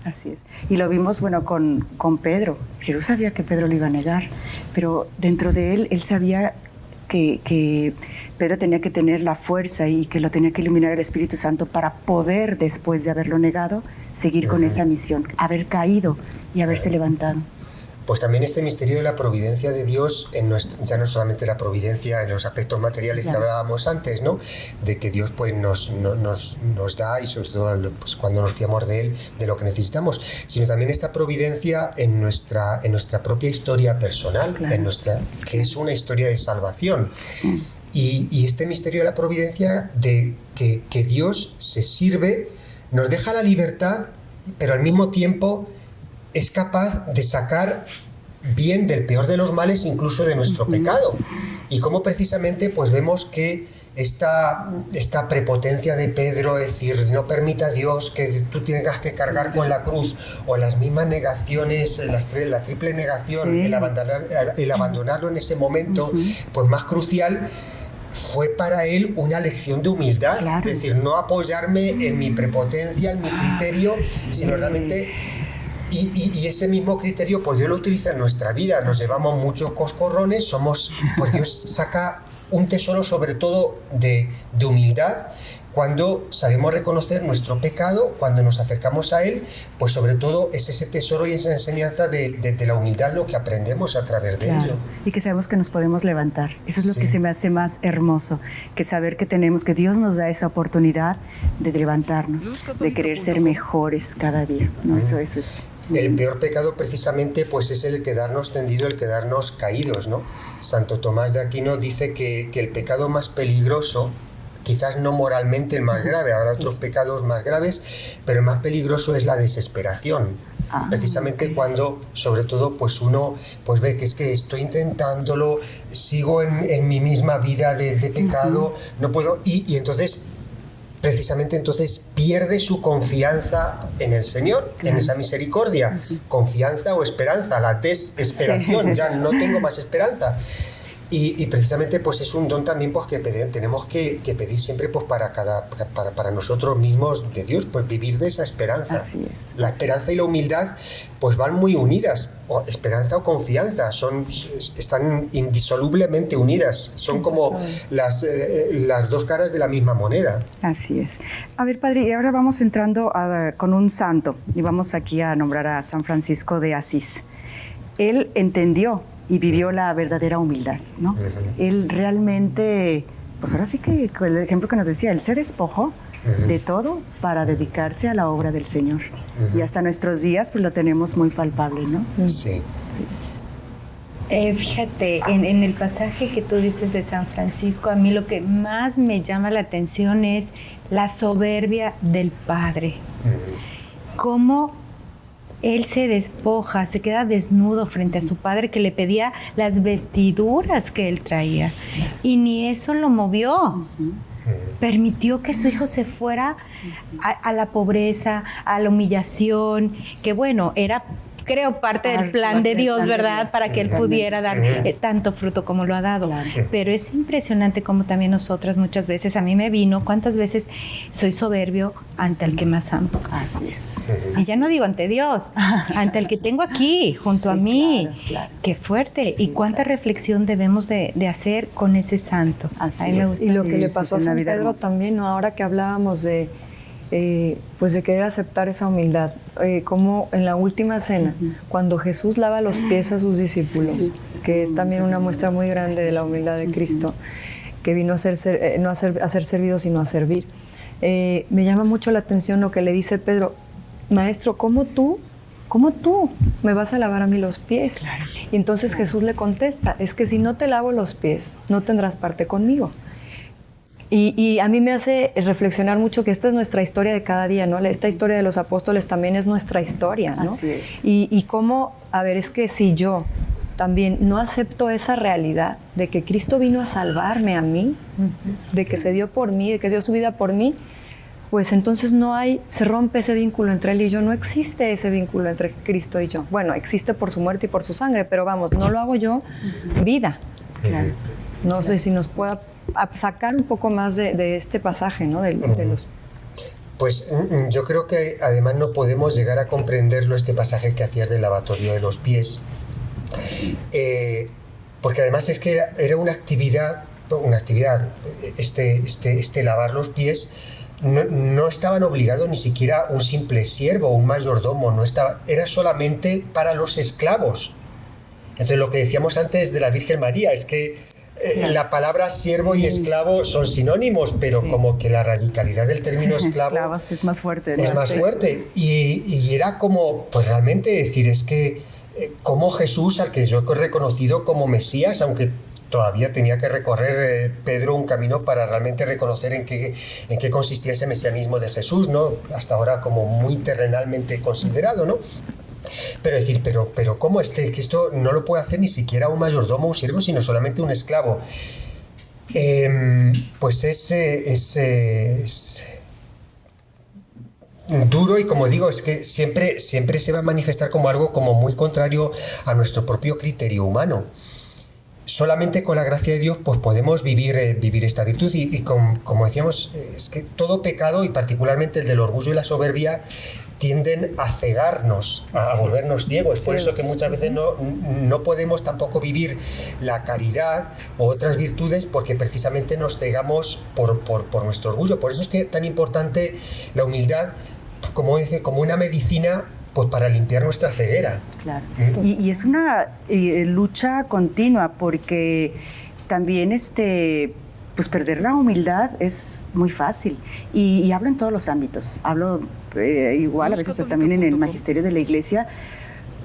Así es. Y lo vimos, bueno, con Pedro. Jesús sabía que Pedro lo iba a negar, pero dentro de él sabía que Pedro tenía que tener la fuerza y que lo tenía que iluminar el Espíritu Santo para poder, después de haberlo negado, seguir con esa misión, haber caído y haberse levantado. Pues también este misterio de la providencia de Dios, ya no solamente la providencia en los aspectos materiales que hablábamos antes, ¿no? De que Dios pues nos da, y sobre todo pues, cuando nos fiamos de Él, de lo que necesitamos, sino también esta providencia en nuestra propia historia personal, que es una historia de salvación. Y este misterio de la providencia, de que Dios se sirve, nos deja la libertad, pero al mismo tiempo es capaz de sacar bien del peor de los males, incluso de nuestro pecado. Y cómo precisamente pues vemos que esta prepotencia de Pedro, es decir, no permita Dios que tú tengas que cargar con la cruz, o las mismas negaciones, la triple negación, el abandonarlo en ese momento pues más crucial, fue para él una lección de humildad, Claro. es decir, no apoyarme en mi prepotencia, en mi criterio, sino realmente... Y ese mismo criterio, pues Dios lo utiliza en nuestra vida. Nos llevamos muchos coscorrones, pues Dios saca un tesoro sobre todo de humildad. Cuando sabemos reconocer nuestro pecado, cuando nos acercamos a Él, pues sobre todo es ese tesoro y esa enseñanza de la humildad lo que aprendemos a través de ello. Y que sabemos que nos podemos levantar. Eso es lo Sí. que se me hace más hermoso, que saber que Dios nos da esa oportunidad de levantarnos, de querer ser mejores cada día. ¿No? Eso es. El peor pecado precisamente pues es el quedarnos tendido, el quedarnos caídos, ¿no? Santo Tomás de Aquino dice que el pecado más peligroso, quizás no moralmente el más grave, habrá otros pecados más graves, pero el más peligroso es la desesperación. Precisamente cuando, sobre todo, pues uno pues ve que es que estoy intentándolo, sigo en mi misma vida de pecado, no puedo, y entonces precisamente entonces pierde su confianza en el Señor, en esa misericordia, confianza o esperanza, la desesperación, ya no tengo más esperanza. Y precisamente pues es un don también pues, que tenemos que pedir siempre pues, para nosotros mismos de Dios, pues vivir de esa esperanza. Así es. La esperanza y la humildad pues van muy unidas, o esperanza o confianza, están indisolublemente unidas, son como las dos caras de la misma moneda. Así es. A ver, padre, y ahora vamos entrando con un santo, y vamos aquí a nombrar a San Francisco de Asís. Él entendió y vivió la verdadera humildad, ¿no? Él realmente, pues ahora sí que con el ejemplo que nos decía, él se despojó de todo para dedicarse a la obra del Señor. Y hasta nuestros días pues lo tenemos muy palpable, ¿no? Sí. Fíjate, en el pasaje que tú dices de San Francisco, a mí lo que más me llama la atención es la soberbia del Padre. Cómo él se despoja, se queda desnudo frente a su padre que le pedía las vestiduras que él traía. Y ni eso lo movió. Permitió que su hijo se fuera a la pobreza, a la humillación, que bueno, era, creo, parte del plan de Dios, ¿verdad? Para que él pudiera dar tanto fruto como lo ha dado. Claro. Pero es impresionante como también nosotras muchas veces, a mí me vino, cuántas veces soy soberbio ante el que más amo. Así es. Y ya no digo ante Dios, ante el que tengo aquí, junto a mí. Claro, claro. Qué fuerte. Sí, y cuánta reflexión debemos de hacer con ese santo. Así A mí me es. gusta. Y lo Sí, que le sí, pasó es a una San vida Pedro hermosa. también, ¿no? Ahora que hablábamos pues de querer aceptar esa humildad, como en la última cena, cuando Jesús lava los pies a sus discípulos, que es también una muestra muy grande de la humildad de Cristo, que vino a ser servido sino a servir. Me llama mucho la atención lo que le dice Pedro: Maestro, ¿cómo tú me vas a lavar a mí los pies? Y entonces Jesús le contesta: es que si no te lavo los pies, no tendrás parte conmigo. Y a mí me hace reflexionar mucho que esta es nuestra historia de cada día, ¿no? Esta historia de los apóstoles también es nuestra historia, ¿no? Así es. Y cómo, a ver, es que si yo también no acepto esa realidad de que Cristo vino a salvarme a mí, de que se dio por mí, de que dio su vida por mí, pues entonces se rompe ese vínculo entre Él y yo, no existe ese vínculo entre Cristo y yo. Bueno, existe por su muerte y por su sangre, pero vamos, no lo hago yo, vida. Claro. No sé si nos pueda sacar un poco más de este pasaje, ¿no? De los... Pues yo creo que además no podemos llegar a comprenderlo, este pasaje que hacías del lavatorio de los pies, porque además es que era una actividad, este lavar los pies, no estaban obligados ni siquiera un simple siervo, un mayordomo, era solamente para los esclavos. Entonces lo que decíamos antes de la Virgen María es que la palabra siervo y esclavo son sinónimos, pero como que la radicalidad del término esclavo Esclavos es más fuerte, ¿no? es más fuerte. Y era como, pues realmente decir, es que como Jesús, al que yo he reconocido como Mesías, aunque todavía tenía que recorrer Pedro un camino para realmente reconocer en qué consistía ese mesianismo de Jesús, ¿no? Hasta ahora como muy terrenalmente considerado, ¿no? Pero decir, pero ¿cómo que esto no lo puede hacer ni siquiera un mayordomo, un siervo, sino solamente un esclavo? Pues es duro, y como digo, es que siempre se va a manifestar como algo como muy contrario a nuestro propio criterio humano. solamente con la gracia de Dios pues podemos vivir esta virtud y como decíamos, es que todo pecado, y particularmente el del orgullo y la soberbia, tienden a cegarnos, a volvernos ciegos. Es por eso que muchas veces no podemos tampoco vivir la caridad o otras virtudes, porque precisamente nos cegamos por nuestro orgullo. Por eso es tan importante la humildad como una medicina pues para limpiar nuestra ceguera. Claro. Y es una lucha continua, porque también pues perder la humildad es muy fácil. Y hablo en todos los ámbitos. Hablo igual a veces también en el magisterio de la Iglesia,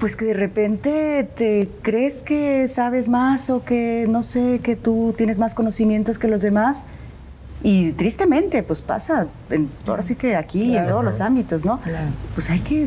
pues que de repente te crees que sabes más, o que no sé, que tú tienes más conocimientos que los demás. Y tristemente pues pasa, ahora sí que aquí, claro, en todos los ámbitos, ¿no? Claro. Pues hay que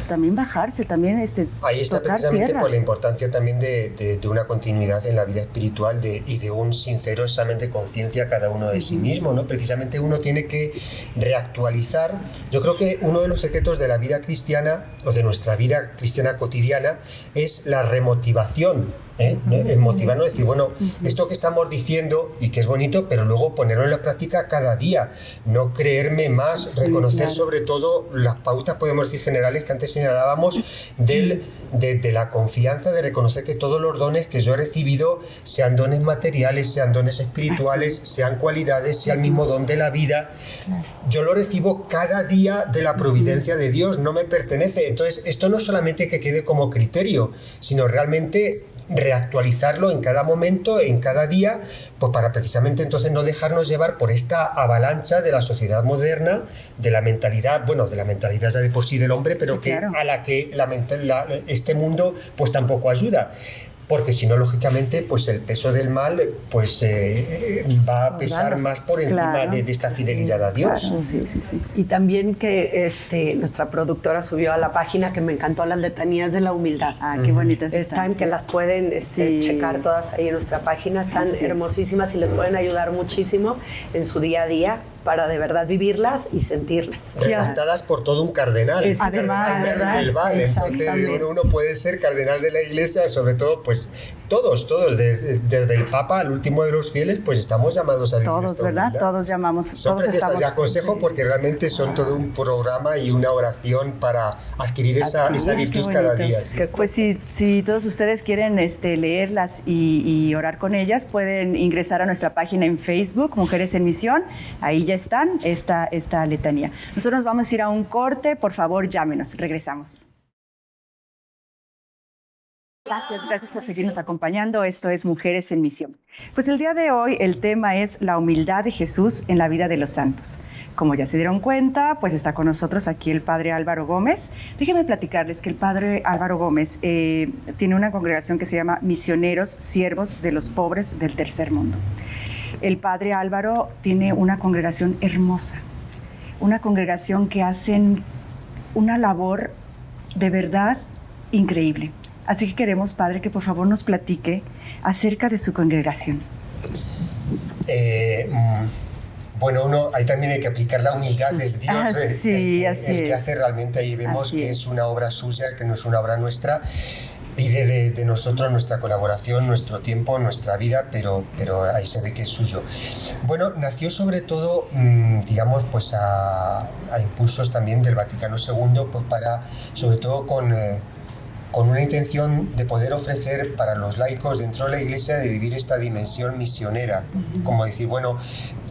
también bajarse, también ahí está precisamente por la importancia también de una continuidad en la vida espiritual y de un sincero examen de conciencia cada uno de sí mismo, ¿no? Precisamente uno tiene que reactualizar. Yo creo que uno de los secretos de la vida cristiana, o de nuestra vida cristiana cotidiana, es la remotivación. El motivarnos, decir, bueno, esto que estamos diciendo y que es bonito, pero luego ponerlo en la práctica cada día, no creerme más, reconocer sobre todo las pautas, podemos decir, generales que antes señalábamos, de la confianza, de reconocer que todos los dones que yo he recibido, sean dones materiales, sean dones espirituales, sean cualidades, sea el mismo don de la vida, yo lo recibo cada día de la providencia de Dios, no me pertenece. Entonces, esto no solamente que quede como criterio, sino realmente reactualizarlo en cada momento, en cada día, pues para precisamente entonces no dejarnos llevar por esta avalancha de la sociedad moderna, de la mentalidad, de la mentalidad ya de por sí del hombre, pero sí, claro, a la que este mundo pues tampoco ayuda. Porque si no, lógicamente, pues el peso del mal pues va a pesar más por encima de esta fidelidad a Dios. Claro, sí. Y también que nuestra productora subió a la página, que me encantó, las letanías de la humildad. Qué bonitas están, que las pueden checar todas ahí en nuestra página. Están hermosísimas y les pueden ayudar muchísimo en su día a día para de verdad vivirlas y sentirlas. Redactadas por todo un cardenal. Además, del Val. Entonces uno puede ser cardenal de la Iglesia, sobre todo pues todos, desde el Papa al último de los fieles, pues estamos llamados a vivir todos, esta ¿verdad? humildad. Todos llamamos. Son todos preciosas, y aconsejo porque realmente son todo un programa y una oración para adquirir esa virtud cada día. ¿Sí? Pues si todos ustedes quieren leerlas y orar con ellas, pueden ingresar a nuestra página en Facebook, Mujeres en Misión. Ahí ya están esta letanía. Nosotros vamos a ir a un corte. Por favor, llámenos. Regresamos. Gracias por seguirnos acompañando. Esto es Mujeres en Misión. Pues el día de hoy el tema es la humildad de Jesús en la vida de los santos. Como ya se dieron cuenta, pues está con nosotros aquí el Padre Álvaro Gómez. Déjenme platicarles que el Padre Álvaro Gómez tiene una congregación que se llama Misioneros Siervos de los Pobres del Tercer Mundo. El Padre Álvaro tiene una congregación hermosa, una congregación que hacen una labor de verdad increíble. Así que queremos, Padre, que por favor nos platique acerca de su congregación. Ahí también hay que aplicar la humildad de Dios, el que hace realmente. Ahí vemos que es una obra suya, que no es una obra nuestra. Pide de nosotros nuestra colaboración, nuestro tiempo, nuestra vida, pero ahí se ve que es suyo. Nació sobre todo, digamos, pues a impulsos también del Vaticano II, pues sobre todo con una intención de poder ofrecer para los laicos dentro de la Iglesia, de vivir esta dimensión misionera. Como decir,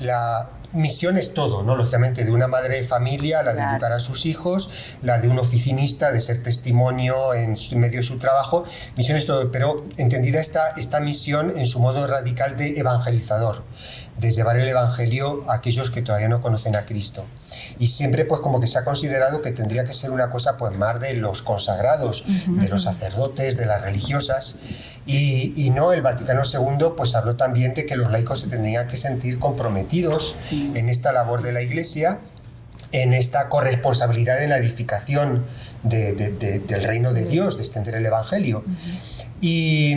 la misión es todo, ¿no? Lógicamente, de una madre de familia, la de educar a sus hijos, la de un oficinista, de ser testimonio en medio de su trabajo. Misión es todo, pero entendida esta misión en su modo radical de evangelizador, de llevar el Evangelio a aquellos que todavía no conocen a Cristo. Y siempre pues como que se ha considerado que tendría que ser una cosa pues más de los consagrados, de los sacerdotes, de las religiosas, y no, el Vaticano II pues habló también de que los laicos se tendrían que sentir comprometidos en esta labor de la Iglesia, en esta corresponsabilidad en la edificación del reino de Dios, de extender el Evangelio. Y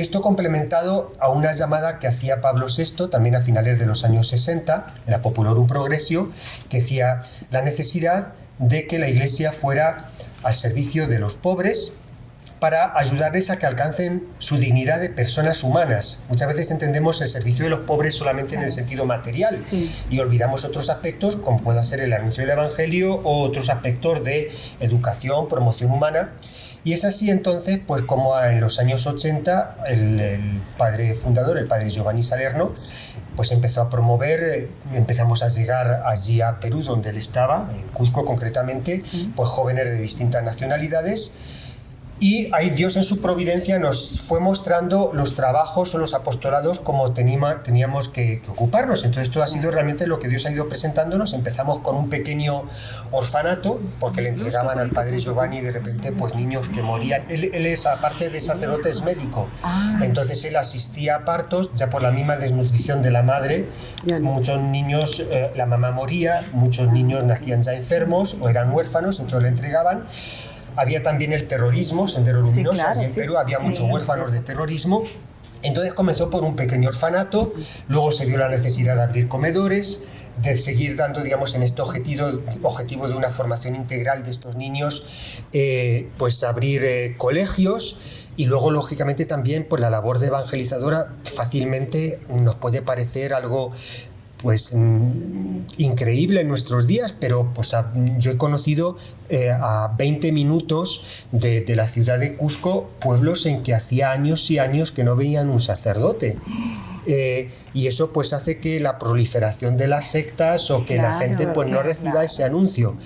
esto complementado a una llamada que hacía Pablo VI también a finales de los años 60, en la Populorum Progressio, que decía la necesidad de que la Iglesia fuera al servicio de los pobres, para ayudarles a que alcancen su dignidad de personas humanas. Muchas veces entendemos el servicio de los pobres solamente en el sentido material y olvidamos otros aspectos, como puede ser el anuncio del Evangelio o otros aspectos de educación, promoción humana. Y es así entonces, pues como en los años 80 el padre fundador, el padre Giovanni Salerno, pues empezó a promover, empezamos a llegar allí a Perú, donde él estaba, en Cuzco concretamente, pues jóvenes de distintas nacionalidades. Y ahí Dios en su providencia nos fue mostrando los trabajos o los apostolados como teníamos que ocuparnos. Entonces esto ha sido realmente lo que Dios ha ido presentándonos. Empezamos con un pequeño orfanato, porque le entregaban al padre Giovanni de repente pues niños que morían. Él es, aparte de sacerdote, es médico. Entonces él asistía a partos, ya por la misma desnutrición de la madre. Muchos niños, la mamá moría, muchos niños nacían ya enfermos o eran huérfanos, entonces le entregaban. Había también el terrorismo, Sendero Luminoso, allí en Perú había muchos huérfanos de terrorismo. Entonces comenzó por un pequeño orfanato, luego se vio la necesidad de abrir comedores, de seguir dando, digamos, en este objetivo de una formación integral de estos niños, pues abrir colegios, y luego, lógicamente, también por la labor de evangelizadora fácilmente nos puede parecer algo pues increíble en nuestros días, pero pues yo he conocido a 20 minutos de la ciudad de Cusco pueblos en que hacía años y años que no veían un sacerdote. Y eso pues hace que la proliferación de las sectas o que la gente pues no reciba ese anuncio.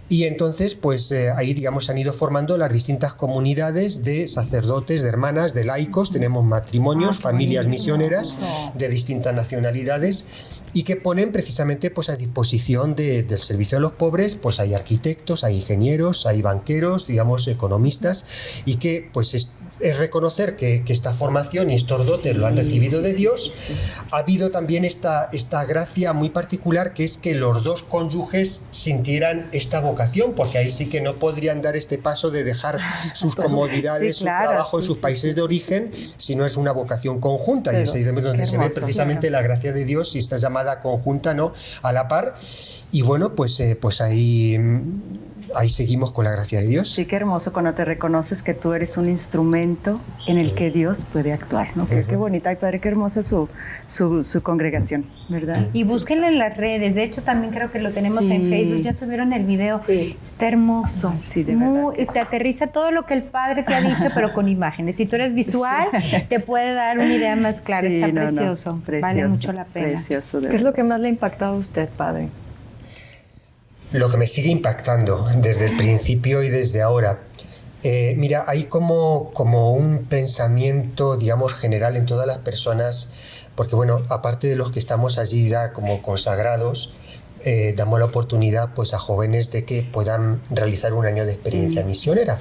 Y entonces, pues ahí, digamos, se han ido formando las distintas comunidades de sacerdotes, de hermanas, de laicos. Tenemos matrimonios, familias misioneras de distintas nacionalidades y que ponen precisamente pues a disposición del servicio a los pobres. Pues hay arquitectos, hay ingenieros, hay banqueros, digamos, economistas, y que pues es reconocer que esta formación y estos dotes lo han recibido de Dios. Ha habido también esta gracia muy particular, que es que los dos cónyuges sintieran esta vocación, porque ahí sí que no podrían dar este paso de dejar sus comodidades, su trabajo en sus países de origen, si no es una vocación conjunta. Y es ahí donde se ve precisamente la gracia de Dios y esta llamada conjunta, ¿no?, a la par. Y bueno, pues ahí seguimos con la gracia de Dios. Sí, qué hermoso cuando te reconoces que tú eres un instrumento en el que Dios puede actuar, ¿no? Qué bonita, ay padre, qué hermosa su congregación, ¿verdad? Y búsquenlo en las redes. De hecho, también creo que lo tenemos en Facebook. Ya subieron el video. Está hermoso. Sí, de verdad. Te aterriza todo lo que el padre te ha dicho, pero con imágenes. Si tú eres visual, te puede dar una idea más clara. Está precioso. Vale mucho la pena. Precioso, ¿Qué es lo que más le ha impactado a usted, padre? Lo que me sigue impactando desde el principio y desde ahora. Mira, hay como un pensamiento, digamos, general en todas las personas, porque bueno, aparte de los que estamos allí ya como consagrados, damos la oportunidad pues a jóvenes de que puedan realizar un año de experiencia misionera.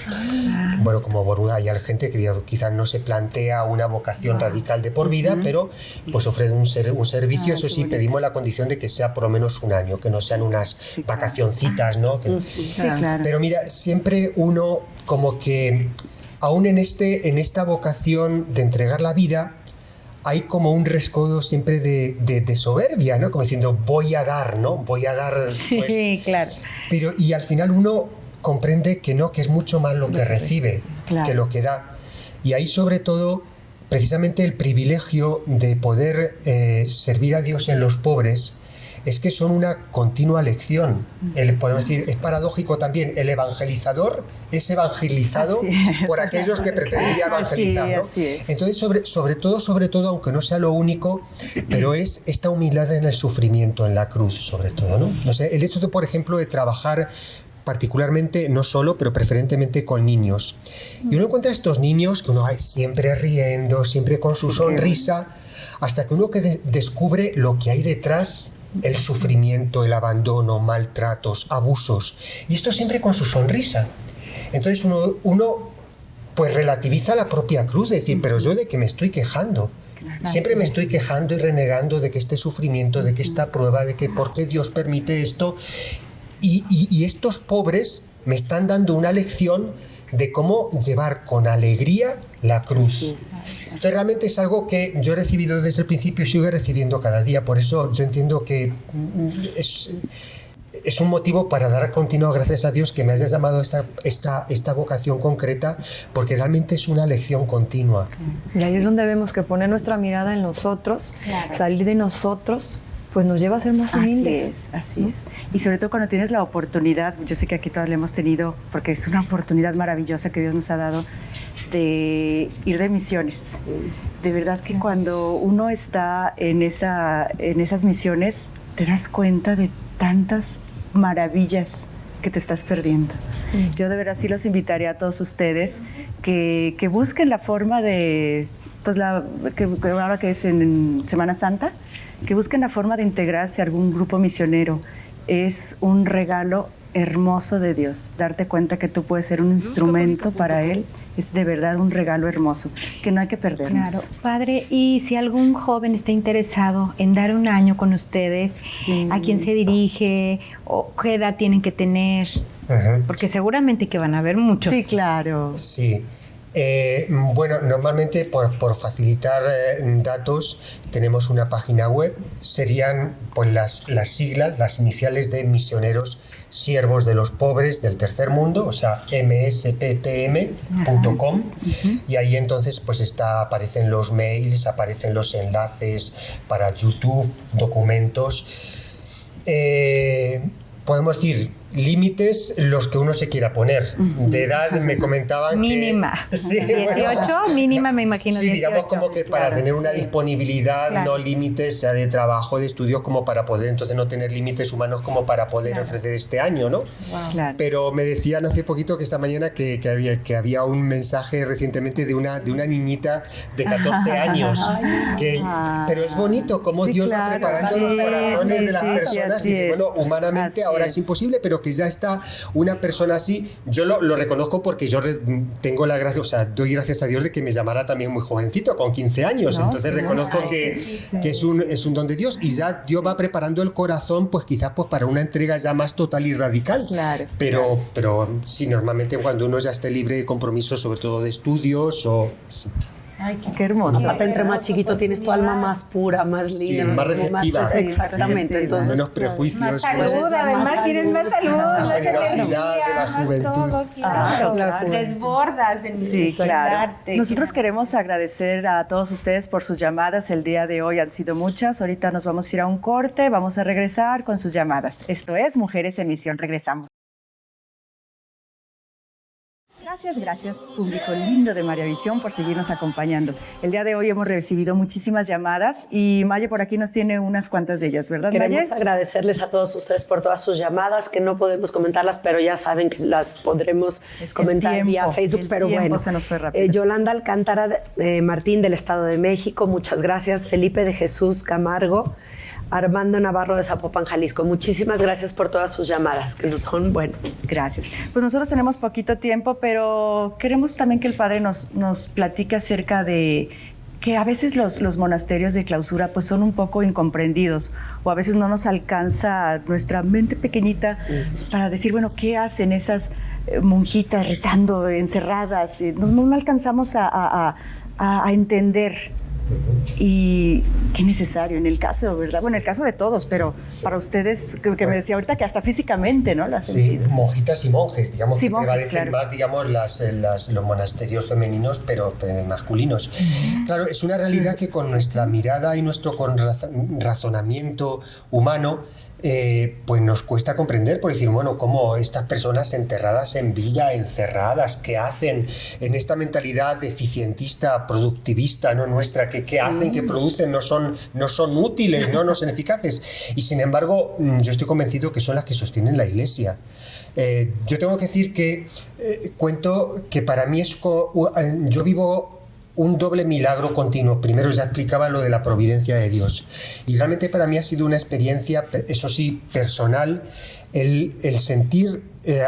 Bueno, como Boruda, hay gente que quizás no se plantea una vocación radical de por vida, pero pues ofrece un servicio. Eso sí, pedimos la condición de que sea por lo menos un año, que no sean unas vacacioncitas, ¿no? Pero mira, siempre uno como que, aún en esta vocación de entregar la vida, hay como un rescoldo siempre de soberbia, ¿no? Como diciendo, voy a dar, ¿no? Voy a dar. Pues, sí, claro. Pero, y al final uno comprende que no, que es mucho más lo que recibe que lo que da. Y ahí, sobre todo, precisamente el privilegio de poder servir a Dios en los pobres es que son una continua lección. Podemos decir, es paradójico también, el evangelizador es evangelizado por aquellos que pretendía evangelizar, ¿no? Entonces, sobre todo, aunque no sea lo único, pero es esta humildad en el sufrimiento, en la cruz, sobre todo, ¿no? No sé, el hecho de, por ejemplo, de trabajar particularmente, no solo, pero preferentemente con niños. Y uno encuentra a estos niños que uno siempre riendo, siempre con su sonrisa, hasta que uno descubre lo que hay detrás: el sufrimiento, el abandono, maltratos, abusos, y esto siempre con su sonrisa. Entonces uno pues relativiza la propia cruz, es decir, pero yo de que me estoy quejando, siempre me estoy quejando y renegando de que este sufrimiento, de que esta prueba, de que por qué Dios permite esto, y estos pobres me están dando una lección de cómo llevar con alegría la cruz. Entonces realmente es algo que yo he recibido desde el principio y sigo recibiendo cada día. Por eso yo entiendo que es un motivo para dar continuas gracias a Dios que me hayas llamado a esta vocación concreta, porque realmente es una lección continua. Y ahí es donde vemos que poner nuestra mirada en nosotros, salir de nosotros, pues nos lleva a ser más humildes. Así es. Y sobre todo cuando tienes la oportunidad, yo sé que aquí todas la hemos tenido, porque es una oportunidad maravillosa que Dios nos ha dado de ir de misiones. De verdad que cuando uno está en esas misiones, te das cuenta de tantas maravillas que te estás perdiendo. Yo de verdad sí los invitaría a todos ustedes que busquen la forma de, pues que ahora que es en Semana Santa, que busquen la forma de integrarse a algún grupo misionero. Es un regalo hermoso de Dios, darte cuenta que tú puedes ser un instrumento para Él. Es de verdad un regalo hermoso que no hay que perdernos. Claro, padre, y si algún joven está interesado en dar un año con ustedes, ¿a quién se dirige o qué edad tienen que tener? Porque seguramente que van a haber muchos. Sí, claro. Sí. Bueno, normalmente por facilitar datos tenemos una página web, serían pues las siglas, las iniciales de Misioneros Siervos de los Pobres del Tercer Mundo, o sea, msptm.com, y ahí entonces pues aparecen los mails, aparecen los enlaces para YouTube, documentos. Podemos decir límites los que uno se quiera poner. De edad me comentaban mínima. Que... Sí, 18, bueno, mínima me imagino. Sí, 18. digamos como que para tener una disponibilidad, no límites, sea de trabajo, de estudios, como para poder entonces no tener límites humanos como para poder ofrecer este año, ¿no? Claro. Pero me decían hace poquito que esta mañana que había un mensaje recientemente de una niñita de 14 años. Pero es bonito cómo Dios va preparando los corazones de las personas. Y bueno, humanamente ahora es imposible, pero que ya está una persona así. Yo lo reconozco porque yo tengo la gracia, o sea, doy gracias a Dios de que me llamara también muy jovencito, con 15 años. Entonces reconozco que es un don de Dios, y ya Dios va preparando el corazón, pues quizás pues para una entrega ya más total y radical. Pero sí, normalmente cuando uno ya esté libre de compromisos, sobre todo de estudios o... Sí. Ay, qué hermoso. Aparte, entre más chiquito tienes tu alma más pura, más linda. Sí, más receptiva. Exactamente. Entonces, menos prejuicios. Más salud, además tienes más salud. Más generosidad de la juventud. Todo, claro. Desbordas en solidarte. Nosotros queremos agradecer a todos ustedes por sus llamadas. El día de hoy han sido muchas. Ahorita nos vamos a ir a un corte. Vamos a regresar con sus llamadas. Esto es Mujeres en Misión. Regresamos. Gracias, público lindo de María Visión, por seguirnos acompañando. El día de hoy hemos recibido muchísimas llamadas y Maye por aquí nos tiene unas cuantas de ellas, ¿verdad, Maye? Queremos agradecerles a todos ustedes por todas sus llamadas, que no podemos comentarlas, pero ya saben que las podremos comentar vía Facebook, pero bueno. Se nos fue rápido. Yolanda Alcántara Martín del Estado de México, muchas gracias. Felipe de Jesús Camargo, Armando Navarro de Zapopan, Jalisco. Muchísimas gracias por todas sus llamadas, que nos son, bueno. Gracias. Pues nosotros tenemos poquito tiempo, pero queremos también que el Padre nos platique acerca de que a veces los monasterios de clausura pues son un poco incomprendidos, o a veces no nos alcanza nuestra mente pequeñita para decir, bueno, ¿qué hacen esas monjitas rezando, encerradas? No alcanzamos a entender. Y qué necesario en el caso, ¿verdad? Bueno, en el caso de todos, pero para ustedes, que me decía ahorita que hasta físicamente, ¿no? Sí, monjitas y monjes, digamos, sí, que prevalecen más, digamos, los monasterios femeninos, pero masculinos. Claro, es una realidad que con nuestra mirada y nuestro razonamiento humano, pues nos cuesta comprender, por decir, bueno, cómo estas personas enterradas en villa, encerradas, ¿qué hacen en esta mentalidad eficientista, productivista, ¿no? Nuestra, que hacen, que producen, no son útiles, no son eficaces? Y sin embargo, yo estoy convencido que son las que sostienen la Iglesia. Yo tengo que decir que cuento que para mí yo vivo un doble milagro continuo. Primero ya explicaba lo de la providencia de Dios, y realmente para mí ha sido una experiencia, eso sí, personal, el sentir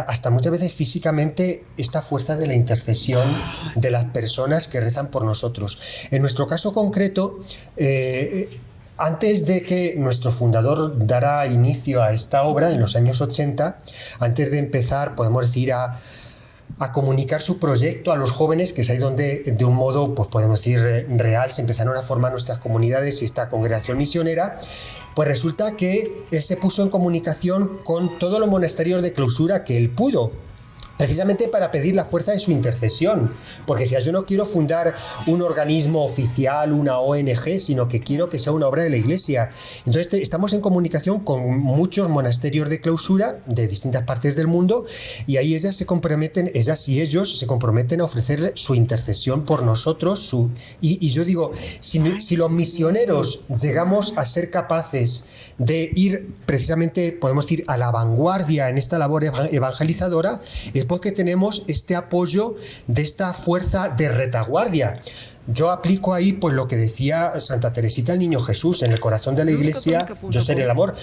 hasta muchas veces físicamente esta fuerza de la intercesión de las personas que rezan por nosotros. En nuestro caso concreto, antes de que nuestro fundador dara inicio a esta obra en los años 80, antes de empezar, podemos decir, a comunicar su proyecto a los jóvenes, que es ahí donde, de un modo, pues podemos decir, real, se empezaron a formar nuestras comunidades y esta congregación misionera. Pues resulta que él se puso en comunicación con todos los monasterios de clausura que él pudo, precisamente para pedir la fuerza de su intercesión, porque decía, yo no quiero fundar un organismo oficial, una ONG, sino que quiero que sea una obra de la Iglesia. Entonces estamos en comunicación con muchos monasterios de clausura de distintas partes del mundo, y ahí ellas y ellos se comprometen a ofrecer su intercesión por nosotros. Y yo digo, si los misioneros llegamos a ser capaces de ir precisamente, podemos decir, a la vanguardia en esta labor evangelizadora, es porque tenemos este apoyo de esta fuerza de retaguardia. Yo aplico ahí pues lo que decía Santa Teresita el Niño Jesús: en el corazón de la Iglesia yo seré el amor.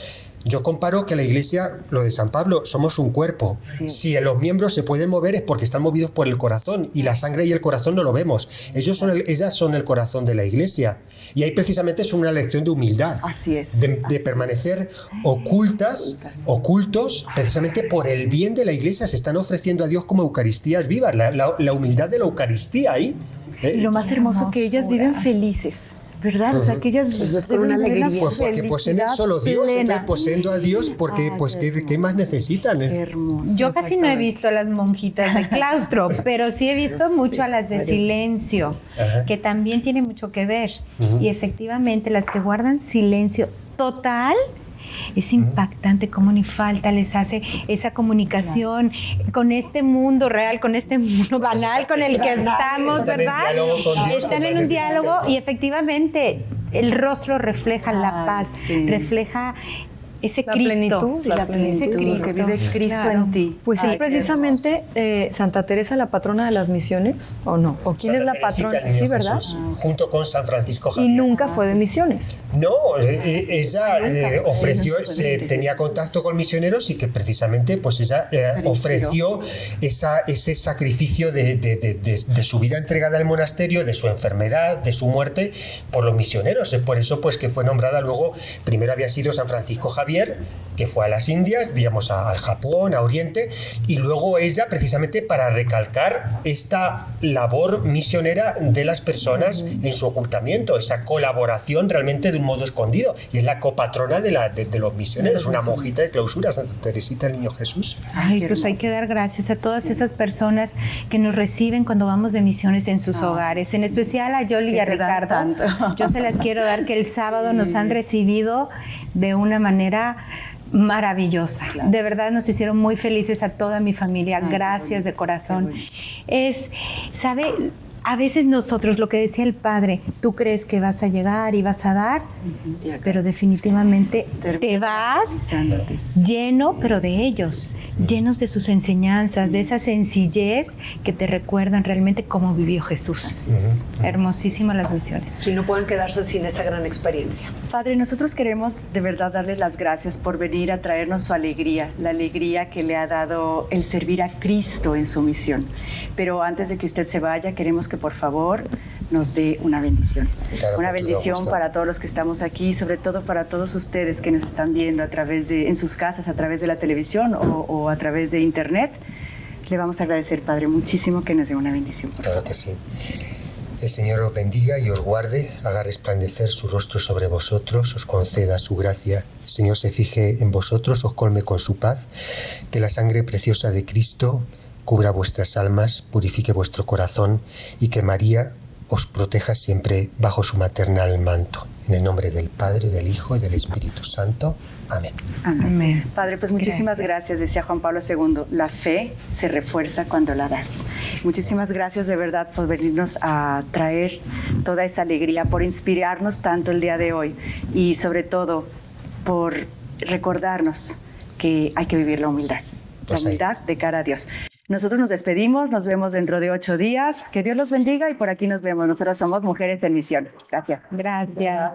Yo comparo que la Iglesia, lo de San Pablo, somos un cuerpo. Sí. Si los miembros se pueden mover es porque están movidos por el corazón, y la sangre y el corazón no lo vemos. Ellas son el corazón de la Iglesia. Y ahí precisamente es una lección de humildad. Así es. De permanecer ocultos, precisamente por el bien de la Iglesia. Se están ofreciendo a Dios como Eucaristías vivas. La humildad de la Eucaristía ahí. Y lo más hermoso, que ellas viven felices, ¿verdad? O sea, que ellas con una alegría. Pues porque poseen solo Dios, entonces poseyendo a Dios, porque pues ¿qué más necesitan? Hermoso. Yo casi no he visto a las monjitas de claustro, pero sí he visto mucho a las de silencio, que también tiene mucho que ver. Y efectivamente, las que guardan silencio total, es impactante cómo ni falta les hace esa comunicación con este mundo real, con este mundo banal con el que estamos, ¿verdad? Están en un diálogo y efectivamente el rostro refleja la paz, refleja ese la Cristo, plenitud, la plenitud, ese Cristo, que vive Cristo en ti. Pues es precisamente Santa Teresa la patrona de las misiones, ¿o no? ¿O quién es la patrona? Sí, ¿verdad? Jesús, junto con San Francisco Javier. Y nunca fue de misiones. No, ella ofreció, tenía contacto con misioneros, y que precisamente pues ella ofreció ese sacrificio de su vida entregada al monasterio, de su enfermedad, de su muerte, por los misioneros. Es por eso pues que fue nombrada luego. Primero había sido San Francisco Javier, que fue a las Indias, digamos al Japón, a Oriente, y luego ella precisamente para recalcar esta labor misionera de las personas en su ocultamiento, esa colaboración realmente de un modo escondido, y es la copatrona de los misioneros, una monjita de clausura, Santa Teresita el Niño Jesús. Ay, pues hay que dar gracias a todas esas personas que nos reciben cuando vamos de misiones en sus hogares, en especial a Yoli y a Ricardo. Yo se las quiero dar, que el sábado nos han recibido de una manera maravillosa. Claro. De verdad nos hicieron muy felices a toda mi familia. Gracias de corazón. ¿Sabe? A veces nosotros, lo que decía el padre, tú crees que vas a llegar y vas a dar, pero definitivamente te vas lleno, pero de ellos, llenos de sus enseñanzas, de esa sencillez que te recuerdan realmente cómo vivió Jesús. Hermosísimas las misiones. Si no pueden quedarse sin esa gran experiencia. Padre, nosotros queremos de verdad darles las gracias por venir a traernos su alegría, la alegría que le ha dado el servir a Cristo en su misión. Pero antes de que usted se vaya, queremos que por favor nos dé una bendición. Claro, una bendición para todos los que estamos aquí, sobre todo para todos ustedes que nos están viendo en sus casas, a través de la televisión o a través de internet. Le vamos a agradecer, Padre, muchísimo que nos dé una bendición. Claro que sí. El Señor os bendiga y os guarde, haga resplandecer su rostro sobre vosotros, os conceda su gracia. El Señor se fije en vosotros, os colme con su paz. Que la sangre preciosa de Cristo cubra vuestras almas, purifique vuestro corazón, y que María os proteja siempre bajo su maternal manto. En el nombre del Padre, del Hijo y del Espíritu Santo. Amén. Amén. Padre, pues muchísimas gracias. Decía Juan Pablo II, la fe se refuerza cuando la das. Muchísimas gracias de verdad por venirnos a traer toda esa alegría, por inspirarnos tanto el día de hoy, y sobre todo por recordarnos que hay que vivir la humildad. La humildad de cara a Dios. Nosotros nos despedimos, nos vemos dentro de 8 días. Que Dios los bendiga, y por aquí nos vemos. Nosotras somos Mujeres en Misión. Gracias. Gracias.